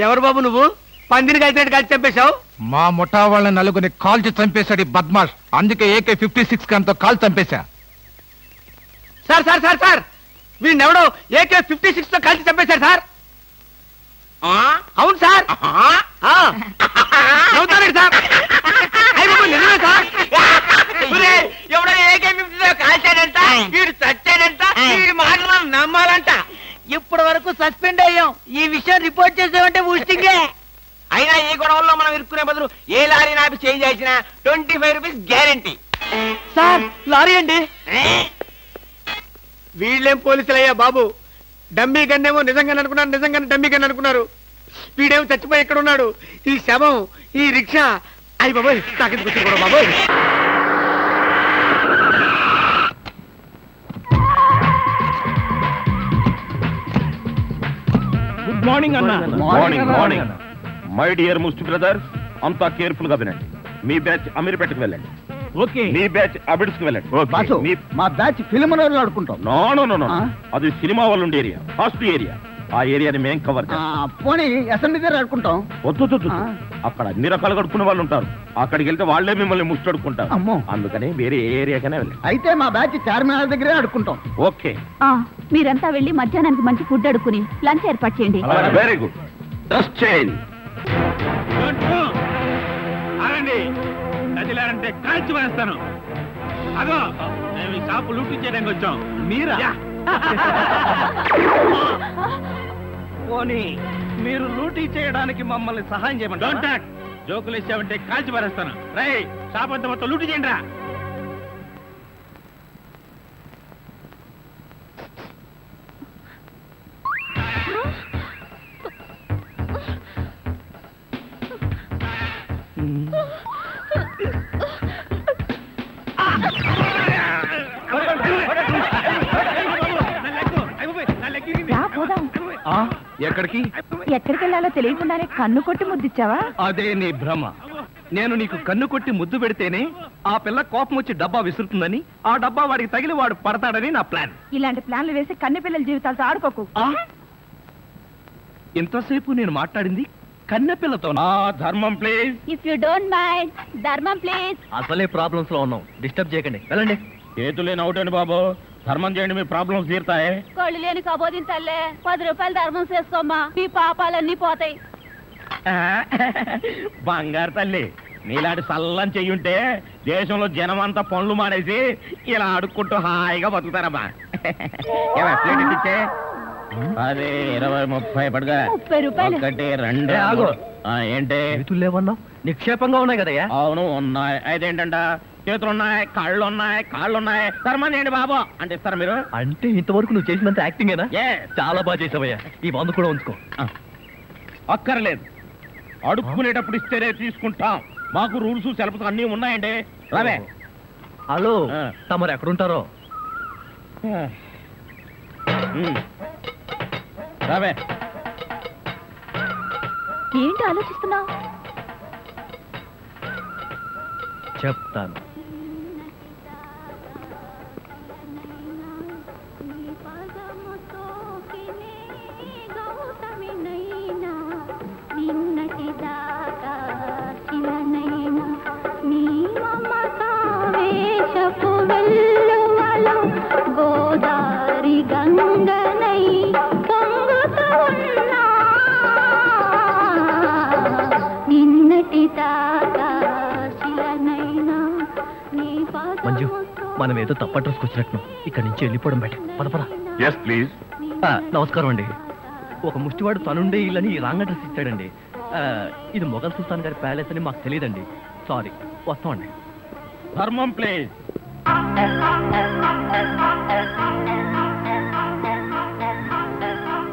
ఎవరు బాబు నువ్వు? పందిని కలిసినట్టు కలిసి చంపేశావు. మా ముఠా వాళ్ళ నలుగురిని కాల్చి చంపేశాడు ఈ బద్మాష్. అందుకే AK-56 గన్తో కాల్ చంపేశా. సార్ సార్ సార్ సార్, వీడినెవడో AK-56 తో కలిసి చంపేశారు సార్. అవును సార్. నవ్వుతారండి సార్. అయ్య బాబు, నిజమే సార్. ఎవడో AK-50 కాల్చాడంట, వీడు చచ్చాడంట, వీడి మాటలు మనం నమ్మాలంట. ఇప్పటి వరకు సస్పెండ్ అయ్యాం. ఈ విషయం రిపోర్ట్ చేసామంటే ఊస్టింగే. అయినా ఈ గొడవల్లో మనం ఇరుక్కునే బదులు ఏ లారీ నాపి చేంజ్ చేసినా 25 రూపీస్ గ్యారంటీ. సార్ లారీ అండి. వీళ్ళేం పోలీసులయ్యా బాబు. డమ్మీ గన్నేమో నిజంగానే అనుకున్నారు, నిజంగానే డమ్మీ గన్ అనుకున్నారు. వీడేమో చచ్చిపోయి ఎక్కడ ఉన్నాడు? ఈ శవం, ఈ రిక్షా. అయ్యి బాబోయ్, నాకెందుకు వచ్చింది కూడా బాబోయ్. గుడ్ మార్నింగ్ అన్న. మార్నింగ్ మై డియర్ ముస్టి బ్రదర్స్, అంతా కేర్ఫుల్ గా వినండి. మీ బ్యాచ్ అమీర్పేటకు వెళ్ళండి. ఓకే. మీ బ్యాచ్ అబిడ్స్ కు వెళ్ళండి. మా బ్యాచ్ ఫిల్మ్ ఆడుకుంటాం. నో అది సినిమా వాళ్ళు ఉండే ఏరియా, ఫస్ట్ ఏరియా. ఆ ఏరియాని మేం కవర్ చేస్తాం. పోనీ అసెంబ్లీ దగ్గర ఆడుకుంటాం. వద్దు అక్కడ అన్ని రకాలుగా అడుక్కునే వాళ్ళు ఉంటారు. అక్కడికి వెళ్తే వాళ్ళే మిమ్మల్ని ముష్టడుకుంటారు. అమ్మో. అందుకని వేరే ఏ ఏరియాకనే వెళ్ళండి. అయితే మా బ్యాచ్ చార్మినార్ దగ్గరే ఆడుకుంటాం. ఓకే, మీరంతా వెళ్ళి మధ్యాహ్నానికి మంచి ఫుడ్ అడుక్కుని లంచ్ ఏర్పాటు చేయండి. Very good. Just change. కదిలారంటే కాల్చి వేస్తాను. అదో మేము ఈ షాపు లూటీ చేయడానికి వచ్చాం. మీరా? పోనీ మీరు లూటీ చేయడానికి మమ్మల్ని సహాయం చేయమంటారా? జోకులు ఇచ్చామంటే కాల్చి పారేస్తాను. రై, షాప్ అంతా మొత్తం లూటీ చేయండి రా. రా, పోదాం. ఎక్కడికి? ఎక్కడికి వెళ్ళాలో తెలియకుండానే కన్ను కొట్టి ముద్దిచ్చావా? అదే నీ భ్రమ. నేను నీకు కన్ను కొట్టి ముద్దు పెడితేనే ఆ పిల్ల కోపం వచ్చి డబ్బా విసురుతుందని, ఆ డబ్బా వాడికి తగిలి వాడు పడతాడని నా ప్లాన్. ఇలాంటి ప్లాన్లు వేసి కన్నె పిల్లల జీవితాలతో ఆడుకోకు. ఇంతసేపు నేను మాట్లాడింది కన్నెపిల్లతో. ధర్మం please. If you don't mind, ధర్మం ప్లీజ్. అసలే ప్రాబ్లమ్స్ లో ఉన్నాం, డిస్టర్బ్ చేయకండి, వెళ్ళండి. చేతులేని అవుటండి బాబు, ధర్మం చేయండి, మీ ప్రాబ్లమ్స్ తీరుతాయి. కోళ్ళు లేని కబోదింతల్లే 10 రూపాయలు ధర్మం చేసుకోమ్మా, మీ పాపాలన్నీ పోతాయి. బంగారు తల్లి, నీలాంటి సల్లం చెయ్యుంటే దేశంలో జనం అంతా పనులు మానేసి ఇలా అడుక్కుంటూ హాయిగా బతుకుతారమ్మా. ప్లేట్ ఇచ్చే 10, 20, 30 పడగా. 30 రూపాయలు. 1, 2. ఆగు. ఏంటి? చేతులు లేవన్నావు, నిక్షేపంగా ఉన్నాయి కదయ్యా. అవును ఉన్నాయి. అయితే ఏంటంట, చేతులు ఉన్నాయి, కాళ్ళు ఉన్నాయి, కాళ్ళు ఉన్నాయి, ధర్మం చేయండి బాబు అంటే ఇస్తారా మీరు? అంటే ఇంతవరకు నువ్వు చేసినంత యాక్టింగేనా? Yes. చాలా బాగా చేసావయ్యా. ఈ మందు కూడా ఉంచుకో. అక్కర్లేదు, అడుక్కునేటప్పుడు ఇస్తేనే తీసుకుంటాం. మాకు రూల్స్ సెలవులు అన్నీ ఉన్నాయండి. రావే. హలో, ఆ. తమరు ఎక్కడుంటారో? రావే. ఏంటి ఆలోచిస్తున్నావు? చెప్తాను. గోదారి గంగనై పొంగుతూ ఉన్నా నిన్నటి దాకా శిలనైనా నీ మంజు, మనం ఏదో తప్ప అడ్రస్కి వచ్చినట్టు ఇక్కడి నుంచి వెళ్ళిపోవడం బయట. పద పద. Yes please. నమస్కారం అండి. ఒక ముష్టివాడు తనుండే ఇల్లని రాంగ్ అడ్రస్ ఇచ్చాడండి. ఇది మొఘల్ సుల్తాన్ గారి ప్యాలెస్ అని మాకు తెలియదండి. సారీ, వస్తామండి. ధర్మం ప్లీజ్.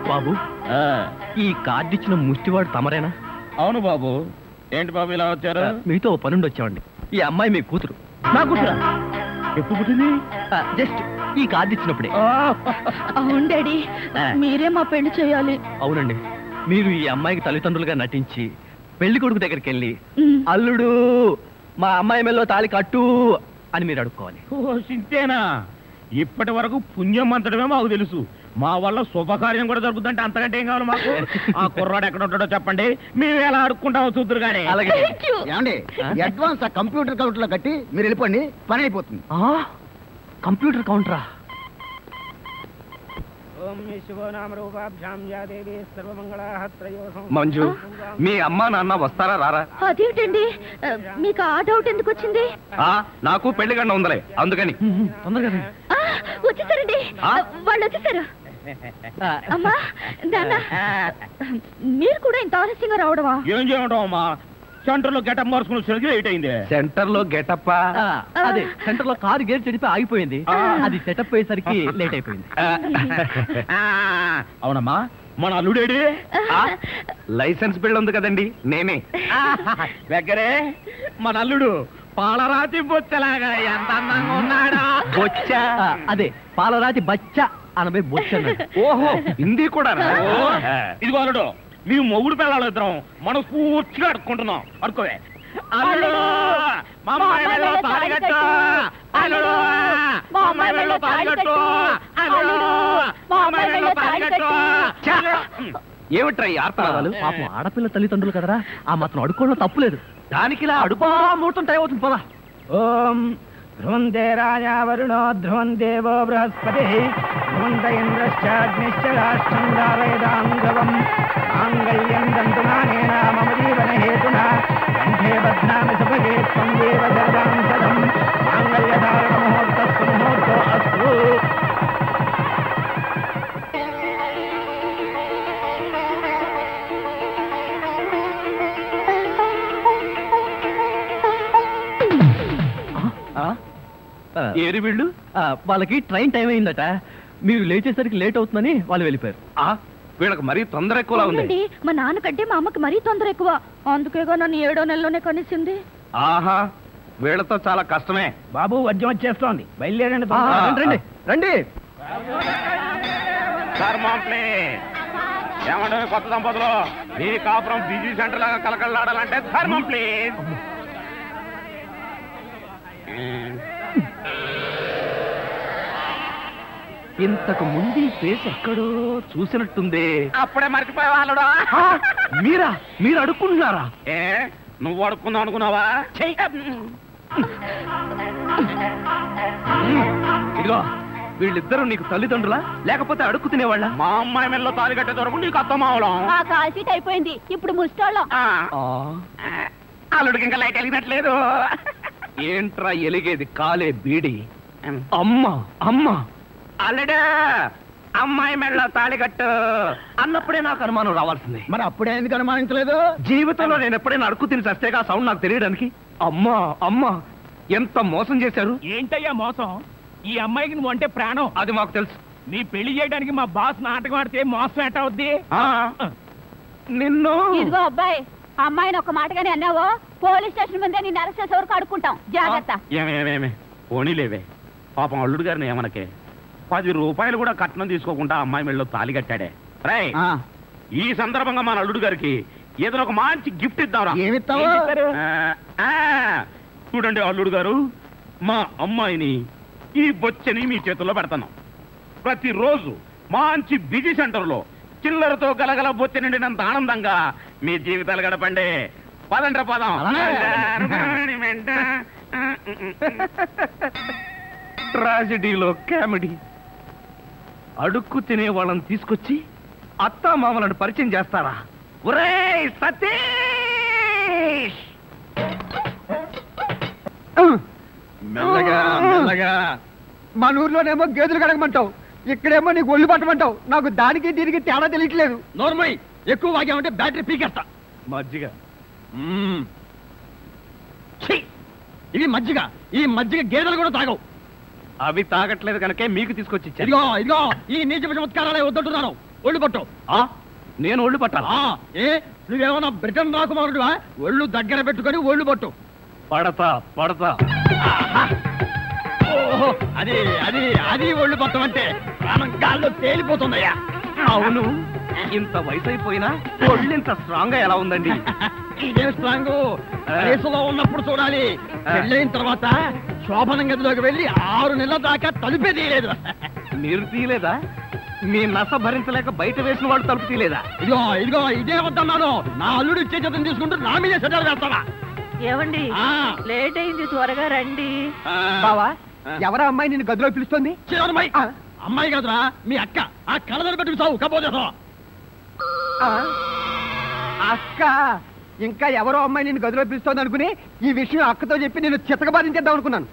బాబు, ఈ కార్డు ఇచ్చిన ముష్టివాడు తమరేనా? అవును బాబు. ఏంటి బాబు ఇలా వచ్చారు? మీతో ఓ పనుండి వచ్చామండి. ఈ అమ్మాయి మీ కూతురు. నా కూతురా? ఎప్పుడు పుట్టింది? జస్ట్ ఈ కార్డు ఇచ్చినప్పుడే. అవును డాడీ, మీరే మా పెళ్లి చేయాలి. అవునండి, మీరు ఈ అమ్మాయికి తల్లిదండ్రులుగా నటించి పెళ్లి కొడుకు దగ్గరికి వెళ్ళి అల్లుడు మా అమ్మాయి మెల్లో తాళి కట్టు అని మీరు అడుక్కోవాలి. ఓ సింతేనా? ఇప్పటి వరకు పుణ్యం అంతటమే మాకు తెలుసు. మా వల్ల శుభకార్యం కూడా జరుగుతుందంటే అంతకంటే ఏం కావాలి మాకు? ఆ కుర్రాడు ఎక్కడ ఉంటాడో చెప్పండి, మేము ఎలా అడుక్కుంటామో చూద్దరు కానీ. అలాగే. ఏమండి, అడ్వాన్స్ ఆ కంప్యూటర్ కౌంటర్ లో కట్టి మీరు వెళ్ళిపోండి, పని అయిపోతుంది. కంప్యూటర్ కౌంటరా? మంజు, మీ అమ్మా నాన్న వస్తారా రారా? అదేమిటండి, మీకు ఆ డౌట్ ఎందుకు వచ్చింది? నాకు పెళ్లి గంట ఉందలే, అందుకని. తొందరగా వచ్చేసారండి, వాళ్ళు వచ్చేసారు. అమ్మా నాన్న, మీరు కూడా ఇంత ఆలస్యంగా రావడమా? ఏం చేయడం అమ్మా, సెంటర్ లో గెటప్ మార్చుకుని వచ్చేసరికి లేట్ అయింది. సెంటర్ లో గెటప్? అదే, సెంటర్ లో కారు గేర్ చెడిపి ఆగిపోయింది. అది సెటప్ అయ్యేసరికి లేట్ అయిపోయింది. అవునమ్మా, మన అల్లుడేడి? లైసెన్స్ బిల్ ఉంది కదండి, నేనే. దగ్గరే మన అల్లుడు పాలరాతి బొచ్చలాగా ఎంత అందంగా ఉన్నాడా. బొచ్చ? అదే, పాలరాతి బచ్చ అనబై బొచ్చ. ఓహో, హిందీ కూడా. ఇదిగో అల్లుడు, మీ మొగుడు పిల్లలు ఇద్దరం మనం పూర్తిగా అడుక్కుంటున్నాం. అడుకోవే. అల్లుడు, మా అమ్మాయి మెడలో తాళి కట్టు. అల్లుడు, మా అమ్మాయి మెడలో తాళి కట్టు. అల్లుడు, మా అమ్మాయి మెడలో తాళి కట్టు. ఏమిట్రా ఈ ఆర్తనాదాలు? పాపం ఆడపిల్ల తల్లిదండ్రులు కదరా, ఆ మాత్రం అడుక్కోవడం తప్పులేదు. దానికి ఇలా అడుపా ముహూర్తం టైం అవుతుంది. పదా. ఓం ధ్రువందే రాజా వరుణో ధ్రువం దేవో బృహస్పతి ధ్రువంత ఇంద్రశ్చాగ్నిశ్చ రాష్ట్రం దారయదాం ధ్రువం మాంగళ్యం దంతునానేన మమ జీవన హేతునా కంఠే బధ్నామి సుభగే త్వం దేవ జగదాం సదం మాంగళ్యధారణ ముహూర్తస్సు ముహూర్తో అస్తు. ఏరి వీళ్ళు? వాళ్ళకి ట్రైన్ టైం అయిందట, మీరు లేచేసరికి లేట్ అవుతుందని వాళ్ళు వెళ్ళిపోయారు. వీళ్ళకి మరీ తొందర ఎక్కువలా ఉంది. అవునండి, మా నాన్నకంటే మా అమ్మకి మరీ తొందర ఎక్కువ, అందుకేగా నన్ను 7వ నెలలోనే కనిసింది. ఆహా, వీళ్ళతో చాలా కష్టమే. బాబు, వద్యం వచ్చేస్తోంది, బయలుదేరండి. రండి రండి. ధర్మం ప్లీజ్. ఏమంటే కొత్త దంపతులు మీ కాపురం బిజీ సెంటర్ లాగా కలకలాడాలంటే ధర్మం ప్లీజ్. ఇంతకు ముందు ఈ ఫేస్ ఎక్కడో చూసినట్టుంది. అప్పుడే మర్చిపోయే వాళ్ళడు. మీరు అడుక్కుంటున్నారా? ఏ నువ్వు అడుక్కుందాం అనుకున్నావా? ఇదిగో వీళ్ళిద్దరూ నీకు తల్లిదండ్రులా లేకపోతే అడుక్కు తినేవాళ్ళ? మా అమ్మాయి మెల్లో తాలి కట్టే దొరకు నీకు అత్తమావలం. ఆ కాల్ సీట్ అయిపోయింది, ఇప్పుడు ముస్టాళ్ళం. అల్లుడికి ఇంకా లైట్ వెలిగినట్లేదు. ఏంట్రా ఎలిగేది? కాలే బీడి. అమ్మా అమ్మా అల్లుడు అమ్మాయి మెళ్ళో తాళి కట్టు అన్నప్పుడే నాకు అనుమానం రావాల్సింది. మరి అప్పుడే ఎందుకు అనుమానించలేదు? జీవితంలో నేను ఎప్పుడైనా అడుక్కు తిని చస్తేగా సౌండ్ నాకు తెలియడానికి. అమ్మా అమ్మా ఎంత మోసం చేశారు. ఏంటయ్యా మోసం? ఈ అమ్మాయికి నువ్వు అంటే ప్రాణం. అది మాకు తెలుసు. నీ పెళ్లి చేయడానికి మా బాస్ నాటకం ఆడితే మోసం ఎట్ట అవుద్ది? నిన్ను ఇదిగో అబ్బాయి, అమ్మాయిని ఒక మాటగానే అన్నావో పోలీస్ స్టేషన్ ముందే నేను అరెస్ట్ చేసే వరకు అడుక్కుంటాం. జాగ్రత్త. ఏమేమేమే పోనీలేవే, పాపం అల్లుడు గారిని ఏమనకే. 10 రూపాయలు కూడా కట్నం తీసుకోకుండా అమ్మాయి మెళ్ళలో తాళి కట్టాడే. రై ఈ సందర్భంగా మన అల్లుడు గారికి ఏదైనా ఒక మంచి గిఫ్ట్ ఇద్దాంరా. ఏమిస్తావు? చూడండి అల్లుడు గారు, మా అమ్మాయిని ఈ బొచ్చని మీ చేతుల్లో పెడతాను. ప్రతిరోజు మంచి బిజీ సెంటర్లో చిల్లరతో గలగల బొచ్చ నిండినంత ఆనందంగా మీ జీవితాలు గడపండి. పదండ్ర పదం. ట్రాజెడీలో కామెడీ. అడుక్కు తినే వాళ్ళని తీసుకొచ్చి అత్తా మామలను పరిచయం చేస్తారా? ఒరేయ్ సతీష్! మెల్లగా మెల్లగా. మన ఊర్లోనేమో గేదెలు కడగమంటావు, ఇక్కడేమో నీకు ఒళ్ళు పట్టమంటావు. నాకు దానికి దీనికి తేడా తెలియట్లేదు. నోర్మై ఎక్కువ వాగామంటే బ్యాటరీ పీకేస్తా. మజ్జిగ. ఛీ! ఇవి మజ్జిగ. ఈ మజ్జిగ గేదెలు కూడా తాగవు. అవి తాగట్లేదు కనుకే మీకు తీసుకొచ్చి ఇచ్చాను. ఇదిగో ఇదిగో ఈ నీచ చమత్కారాలే వద్దంటున్నాను. ఒళ్ళు పట్టు. నేను ఒళ్ళు పట్టాలా? ఏ నువ్వేమన్నా బ్రిటన్ రాకుమారుడువా? ఒళ్ళు దగ్గర పెట్టుకొని ఒళ్ళు పట్టు. పడతా పడతా. ఓహో అది అది అది ఒళ్ళు పట్టం అంటే ప్రాణం గాల్లో తేలిపోతుందయ్యా. అవును, ఇంత వయసు అయిపోయినా ఒళ్ళు ఇంత స్ట్రాంగ్ గా ఎలా ఉందండి? ఇదే స్ట్రాంగ్ వయసులో ఉన్నప్పుడు చూడాలి. పెళ్ళైన తర్వాత శోభనం గదిలోకి వెళ్ళి 6 నెలల దాకా తలుపే తీయలేదు. మీరు తీయలేదా? మీ నస భరించలేక బయట వేసిన వాడు తలుపు తీయలేదా? ఇదిగో ఇదిగో ఇదే వద్దన్నాను. నా అల్లుడు ఇచ్చే చేతం తీసుకుంటూ నా మీదే సెటల్ వేస్తావా? ఏమండి లేట్ అయింది, త్వరగా రండి. బావా, ఎవరా అమ్మాయి నిన్ను గదిలో పిలుస్తుంది? అమ్మాయి కాదురా, మీ అక్క. ఆ కళ్ళదర పెట్టుకు సావు కపోతేసా. అక్క ఇంకా ఎవరో అమ్మాయి నిన్ను గదిలో పిలుస్తోంది అనుకుని ఈ విషయం అక్కతో చెప్పి నేను చితకబాధించేద్దాం అనుకున్నాను.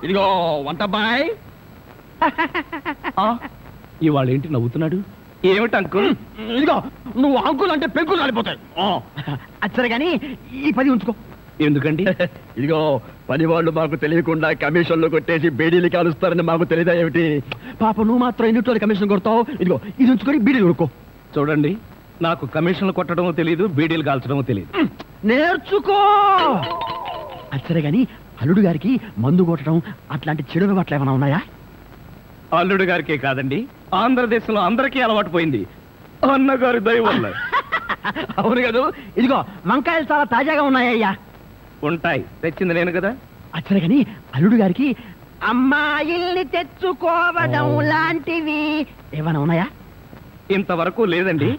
ఇదిగో వంటబ్బాయ్. ఇవాళ ఏంటి నవ్వుతున్నాడు? ఏమిటి అంకుల్? ఇదిగో నువ్వు అంకుల్ అంటే పెంకులు రాలిపోతాయి. అచ్చరే గాని ఈ 10 ఉంచుకో. ఎందుకండి? ఇదిగో పని వాళ్ళు మాకు తెలియకుండా కమిషన్లు కొట్టేసి బేడీలు కాలుస్తారని మాకు తెలియదా ఏమిటి? పాప నువ్వు మాత్రం ఎన్నిట్లో కమిషన్ కొడతావు. ఇదిగో ఇది ఉంచుకొని బీడీలు కొనుక్కో. చూడండి, నాకు కమిషన్లు కొట్టడమో తెలియదు, బీడీలు కాల్చడమో తెలియదు. నేర్చుకో. అచ్చరే గాని అల్లుడు గారికి మందు కొట్టడం అట్లాంటి చెడు అలవాట్లు ఏమైనా ఉన్నాయా? అల్లుడు గారికే కాదండి, ఆంధ్రదేశంలో అందరికీ అలవాటు పోయింది అన్నగారి దయ వల్ల. అవును కదా. ఇదిగో వంకాయలు చాలా తాజాగా ఉన్నాయ్యా. ఉంటాయి, తెచ్చింది నేను కదా. అచ్చరే గాని అల్లుడు గారికి అమ్మాయిల్ని తెచ్చుకోవడం లాంటివి ఏమైనా ఉన్నాయా? ఇంతవరకు లేదండి.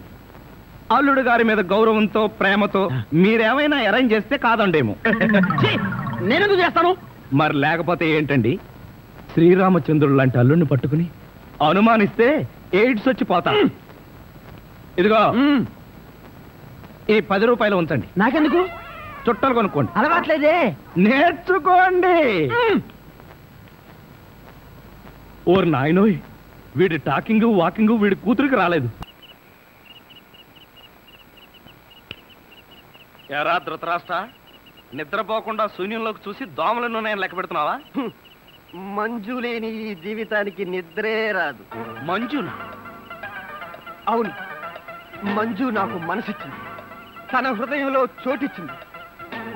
అల్లుడు గారి మీద గౌరవంతో ప్రేమతో మీరేమైనా అరేంజ్ చేస్తే కాదండేమో. నేనెందుకు చేస్తాను? మరి లేకపోతే ఏంటండి? శ్రీరామచంద్రుడు లాంటి అల్లుడిని పట్టుకుని అనుమానిస్తే ఎయిడ్స్ వచ్చి పోతా. ఇదిగో ఈ 10 రూపాయలు ఉంచండి. నాకెందుకు? చుట్టాలు కొనుక్కోండి. అలవాట్లేదే. నేర్చుకోండి. ఓర్ నాయనోయ్, వీడి టాకింగ్ వాకింగ్ వీడి కూతురికి రాలేదు. ఎరా ధృతరాష్ట్ర, నిద్రపోకుండా శూన్యంలోకి చూసి దోమలను నేను లెక్క పెడుతున్నావా? మంజు లేని ఈ జీవితానికి నిద్రే రాదు. మంజునా? అవును, మంజు నాకు మనసిచ్చింది, తన హృదయంలో చోటిచ్చింది.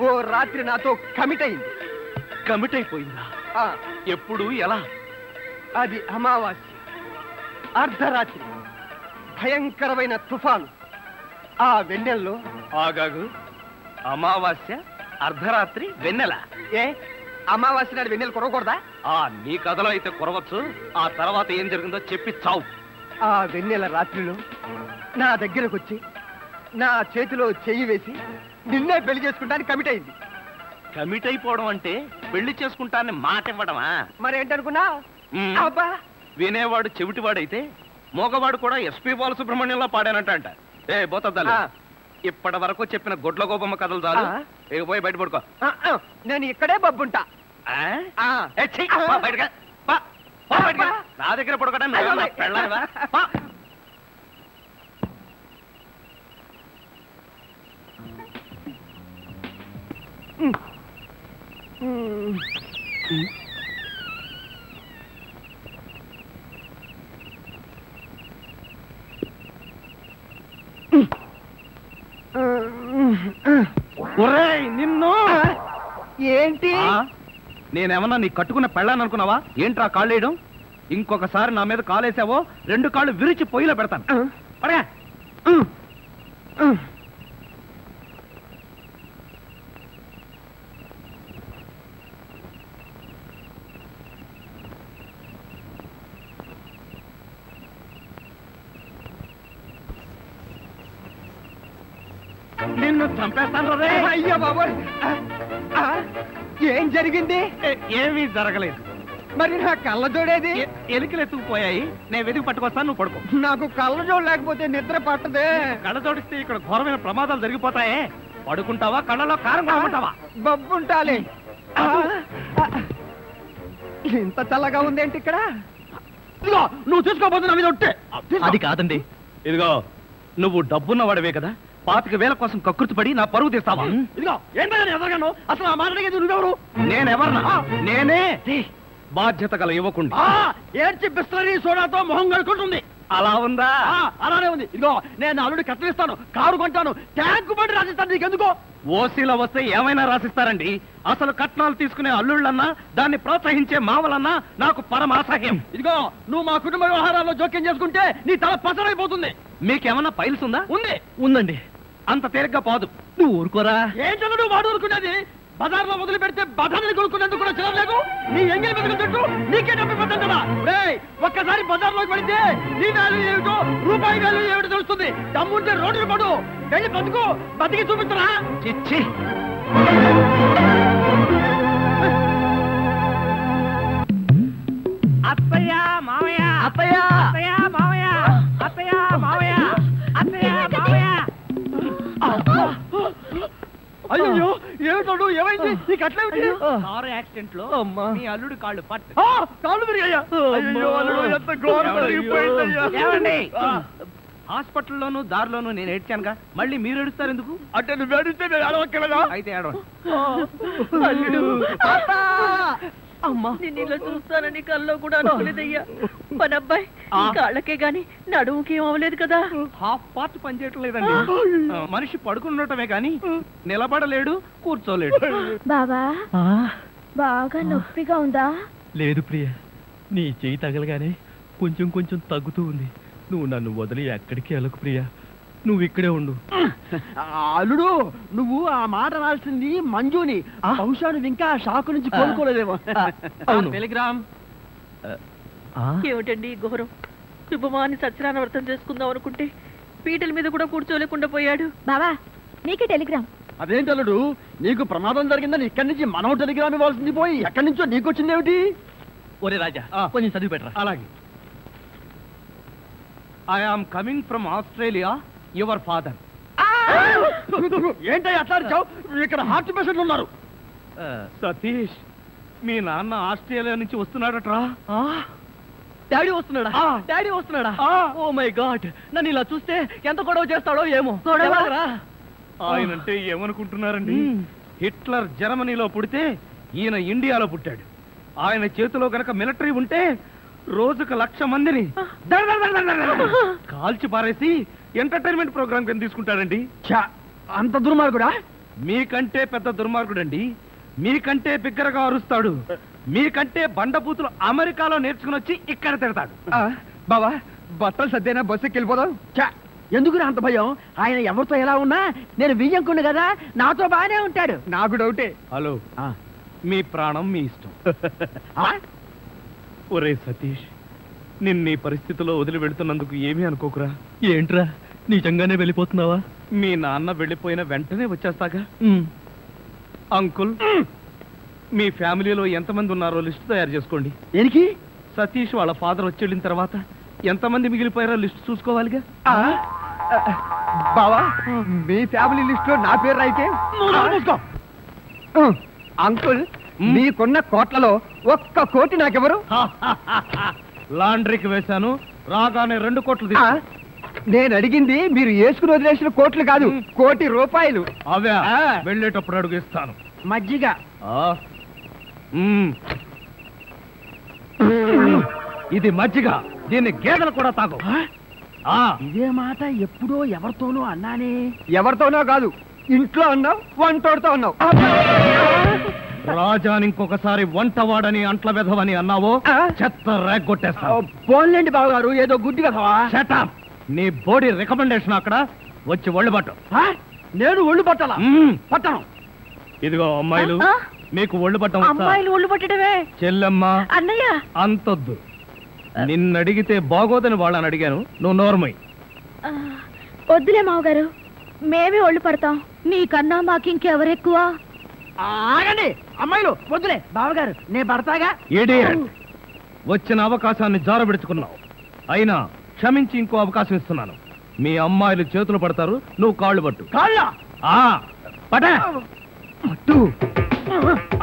ఓ రాత్రి నాతో కమిట్ అయింది. కమిట్ అయిపోయిందా? ఎప్పుడు ఎలా? అది అమావాస్య అర్ధరాత్రి. భయంకరమైన తుఫాను. ఆ వెన్నెల్లో ఆగాగు. అమావాస్య, అర్ధరాత్రి, వెన్నెల. ఏ అమావాస్య నాడు వెన్నెలు కురవకూడదా? నీ కథలో అయితే కురవచ్చు. ఆ తర్వాత ఏం జరిగిందో చెప్పి చావు. ఆ వెన్నెల రాత్రిలో నా దగ్గరకు వచ్చి నా చేతిలో చెయ్యి వేసి నిన్నే పెళ్లి చేసుకుంటానికి కమిట్ అయింది. కమిట్ అయిపోవడం అంటే పెళ్లి చేసుకుంటానని మాట ఇవ్వడమా? మరేంటనుకున్నా? మ్మ్. అబ్బా వినేవాడు చెవిటివాడైతే మోగవాడు కూడా ఎస్పీ బాలసుబ్రహ్మణ్యంలో పాడానంట. ఏ బోతద్దాలు, ఇప్పటి వరకు చెప్పిన గొడ్ల గోపమ్మ కథలు చాలు. ఇక పోయి బయట పడుకో. నేను ఇక్కడే బబ్బుంటా. ఏ, ఛీ, పో బయటకు. పో, పో బయటకు. నా దగ్గర పడుకోవడం నువ్వేమన్నా పెళ్ళానివా? పో. ఒరేయ్, నిన్ను ఏంటి? నేనేమన్నా నీ కట్టుకున్న పెళ్ళాను అనుకున్నావా? ఏంట్రా కాళ్ళేయడం? ఇంకొకసారి నా మీద కాలేసావో 2 కాళ్ళు విరిచి పొయ్యిలో పెడతాను. పడగా. నిన్ను చంపేస్తాను రే. అయ్యో బాబోయ్! ఏం జరిగింది? ఏమీ జరగలేదు. మరి నా కళ్ళ జోడేది? ఎలికలు ఎత్తుకుపోయాయి. నేను వెతికి పట్టుకొస్తాను, నువ్వు పడుకో. నాకు కళ్ళ జోడు లేకపోతే నిద్ర పట్టదే. కళ్ళ జోడిస్తే ఇక్కడ ఘోరమైన ప్రమాదాలు జరిగిపోతాయే. పడుకుంటావా, కళ్ళలో కారం కొనుక్కుంటావా? బబ్బుంటాలి. ఇంత చల్లగా ఉందేంటి ఇక్కడ? ఇదిగో నువ్వు చూసుకోబోతు నా మీద ఒట్టే. అది కాదండి. ఇదిగో నువ్వు డబ్బున్న వాడివే కదా, 25,000 కోసం కకృతి పడి నా పరువు తీస్తావా? ఇదిగో ఏంటని ఎదగను. అసలు ఆ మాట అడిగేది నువ్వెవరు? నేనెవరన్నా? నేనే బాధ్యత గల యువకుండి. ఏడ్చి బిస్లరీ సోడాతో మొహం కడుకుంటుంది. అలా ఉందా? అలానే ఉంది. ఇదిగో నేను అల్లుడు కట్టలిస్తాను, కారు కొంటాను, ట్యాంకు బండి రాసిస్తాను. నీకెందుకో? ఓసీలో వస్తే ఏమైనా రాసిస్తారండి. అసలు కట్నాలు తీసుకునే అల్లుళ్ళన్నా, దాన్ని ప్రోత్సహించే మావలన్నా నాకు పరమ అసహ్యం. ఇదిగో నువ్వు మా కుటుంబ వ్యవహారాల్లో జోక్యం చేసుకుంటే నీ తల పసరైపోతుంది. మీకేమన్నా ఫైల్స్ ఉందా? ఉంది. ఉందండి. అంత తేలిగ్గా పోదు. నువ్వు ఊరుకోరా. ఏంటో నువ్వు వాడు ఊరుకునేది? బజార్లో వదిలి పెడితే బజార్ని కొనుక్కునేందుకు కూడా చిరలేదు. నీ ఎంగిలి బతుకుతుంటూ నీకే డబ్బు పడ్డాం కదా. ఒక్కసారి బజార్లోకి పడితే నీ వాల్యూ ఏమిటో, రూపాయి వాల్యూ ఏమిటో తెలుస్తుంది. దమ్ముంటే రోడ్డు పడు, వెళ్ళి బతుకు, బతికి చూపించరా. చిచ్చి. అత్తయ్య మావయ్య, అత్తయ్య, అత్తయ్య మావయ్య, అత్తయ్య మావయ్య, అత్తయ్య మావయ్య. అయ్యో ఏమిటో, ఏమైంది? నీకు అట్లేమిటి? కారు యాక్సిడెంట్ లో మీ అల్లుడు కాళ్ళు పట్టు. కాళ్ళు విరిగాయ్యా? అయ్యో అల్లుడు, ఎంత ఘోరం జరిగిపోయిందయ్యా. ఏమండి? హాస్పిటల్లోనూ దారిలోనూ నేను ఏడ్చానుగా, మళ్ళీ మీరు ఏడుస్తారు ఎందుకు? అంటే నువ్వు ఏడిస్తే నేను అడవక్కలేదా? అయితే ఏడవండి. అమ్మా నిన్ను ఇలా చూస్తానని కల్లో కూడా అనుకోలేదయ్యా. పనబ్బాయి కాళ్ళకే గాని నడుముకి ఏం అవ్వలేదు కదా? హాఫ్ పార్ట్ పనిచేయటం లేదండి. మనిషి పడుకుండటమే గాని నిలబడలేడు, కూర్చోలేడు. బాబా బాగా నొప్పిగా ఉందా? లేదు ప్రియ, నీ చెయ్యి తగలగానే కొంచెం కొంచెం తగ్గుతూ ఉంది. నువ్వు నన్ను వదిలి ఎక్కడికి వెళ్ళకు ప్రియ, నువ్వు ఇక్కడే ఉండు. అల్లుడు, నువ్వు ఆ మాట రాల్సింది మంజుని. బహుశా నువ్వు ఇంకా షాకు నుంచి కోలుకోలేదేమో. టెలిగ్రామ్. ఏమిటండి ఈ ఘోరం? శుభమాని సత్యనారాయణ వ్రతం చేసుకుందాం అనుకుంటే పీటల మీద కూడా కూర్చోలేకుండా పోయాడు. బావా నీకే టెలిగ్రామ్. అదేంటి అల్లుడు, నీకు ప్రమాదం జరిగిందని ఇక్కడి నుంచి మనం టెలిగ్రామ్ ఇవ్వాల్సింది పోయి ఎక్కడి నుంచో నీకు వచ్చింది ఏమిటి? ఒరే రాజా, కొంచెం చదివి పెట్టరా. అలాగే. I am coming from Australia, your father. ఏంటో అట్లా అరిచావు? ఇక్కడ హార్ట్ పేషెంట్లు ఉన్నారు. సతీష్, మీ నాన్న ఆస్ట్రేలియా నుంచి వస్తున్నాడట్రా. డాడీ వస్తున్నాడా? డాడీ వస్తున్నాడా? ఓ మై గాడ్, నన్ను ఇలా చూస్తే ఎంత గొడవ చేస్తాడో ఏమో. ఎలాగరా? ఆయనంటే ఏమనుకుంటున్నారండి? హిట్లర్ జర్మనీలో పుడితే ఈయన ఇండియాలో పుట్టాడు. ఆయన చేతిలో గనక మిలిటరీ ఉంటే రోజుకు 1,00,000 మందిని కాల్చి పారేసి ఎంటర్టైన్మెంట్ ప్రోగ్రామ్ కింద తీసుకుంటాడండి. అంత దుర్మార్గుడా? మీకంటే పెద్ద దుర్మార్గుడండి. మీకంటే బిగ్గరగా అరుస్తాడు. మీకంటే బండబూతులు అమెరికాలో నేర్చుకుని వచ్చి ఇక్కడ తిడతాడు. బావా బట్టలు సర్దేనా బస్సుకి వెళ్ళిపోదాం. ఎందుకు అంత భయం? ఆయన ఎవరితో ఎలా ఉన్నా నేను వియ్యంకుండు కదా, నాతో బానే ఉంటాడు. నాకు డౌటే. హలో మీ ప్రాణం మీ ఇష్టం. ఒరే సతీష్, నిన్న ఈ పరిస్థితిలో వదిలి వెళ్తున్నందుకు ఏమీ అనుకోకురా. ఏంట్రా నిజంగానే వెళ్ళిపోతున్నావా? మీ నాన్న వెళ్ళిపోయిన వెంటనే వచ్చేస్తాగా. అంకుల్, మీ ఫ్యామిలీలో ఎంతమంది ఉన్నారో లిస్ట్ తయారు చేసుకోండి. దేనికి? సతీష్ వాళ్ళ ఫాదర్ వచ్చి వెళ్ళిన తర్వాత ఎంతమంది మిగిలిపోయారో లిస్ట్ చూసుకోవాలిగా. బావా, మీ ఫ్యామిలీ లిస్ట్ లో నా పేరు రాయితే అంకుల్, మీకున్న కోట్లలో 1 కోటి నాకెవరు? లాండ్రీకి వేశాను, రాగానే 2 కోట్లు తీసుకో. నేను అడిగింది మీరు వేసుకుని వదిలేసిన కోట్లు కాదు, 1 కోటి రూపాయలు. అవే వెళ్ళేటప్పుడు అడుగు ఇస్తాను. మజ్జిగ. ఇది మజ్జిగ, దీన్ని గేదెలు కూడా తాగు. ఇదే మాట ఎప్పుడో ఎవరితోనో అన్నానే. ఎవరితోనో కాదు, ఇంట్లో అన్నావు, వంటోడుతో అన్నావు. రాజాని ఇంకొకసారి వంటవాడని అంట్ల వెధవని అన్నావో చెత్త రేగొట్టేస్తా. పోన్లేండి బావగారు, ఏదో గుడ్డి కదవా. షటప్. నీ బోడీ రికమెండేషన్ అక్కడ వచ్చి ఒళ్ళు పట్టు. నేను ఒళ్ళు పట్టాలా? పట్టను. ఇదిగో అమ్మాయిలు, మీకు ఒళ్ళు పట్టం వచ్చా? అమ్మాయిలు ఒళ్ళు పట్టడమే. చెల్లెమ్మ అన్నయ్య అంతొద్దు. నిన్నడిగితే బాగోదని వాళ్ళని అడిగాను, నువ్వు నోర్మై. వద్దులే మావగారు, మేమే ఒళ్ళు పడతాం. నీకన్నా మాకింకెవరెక్కువ? ఆగండి అమ్మాయిలు, వద్దులే బావగారు, నేను పడతాగా. ఇడియట్. వచ్చిన అవకాశాన్ని జారబెడుచుకున్నావు. అయినా క్షమించి ఇంకో అవకాశం ఇస్తున్నాను. మీ అమ్మాయిలు చేతులు పడతారు, నువ్వు కాళ్ళు పట్టు. కాళ్ళ పట్టు.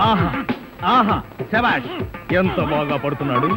ఆహా ఆహా, శభాష్, ఎంత బాగా పడుతున్నాడు.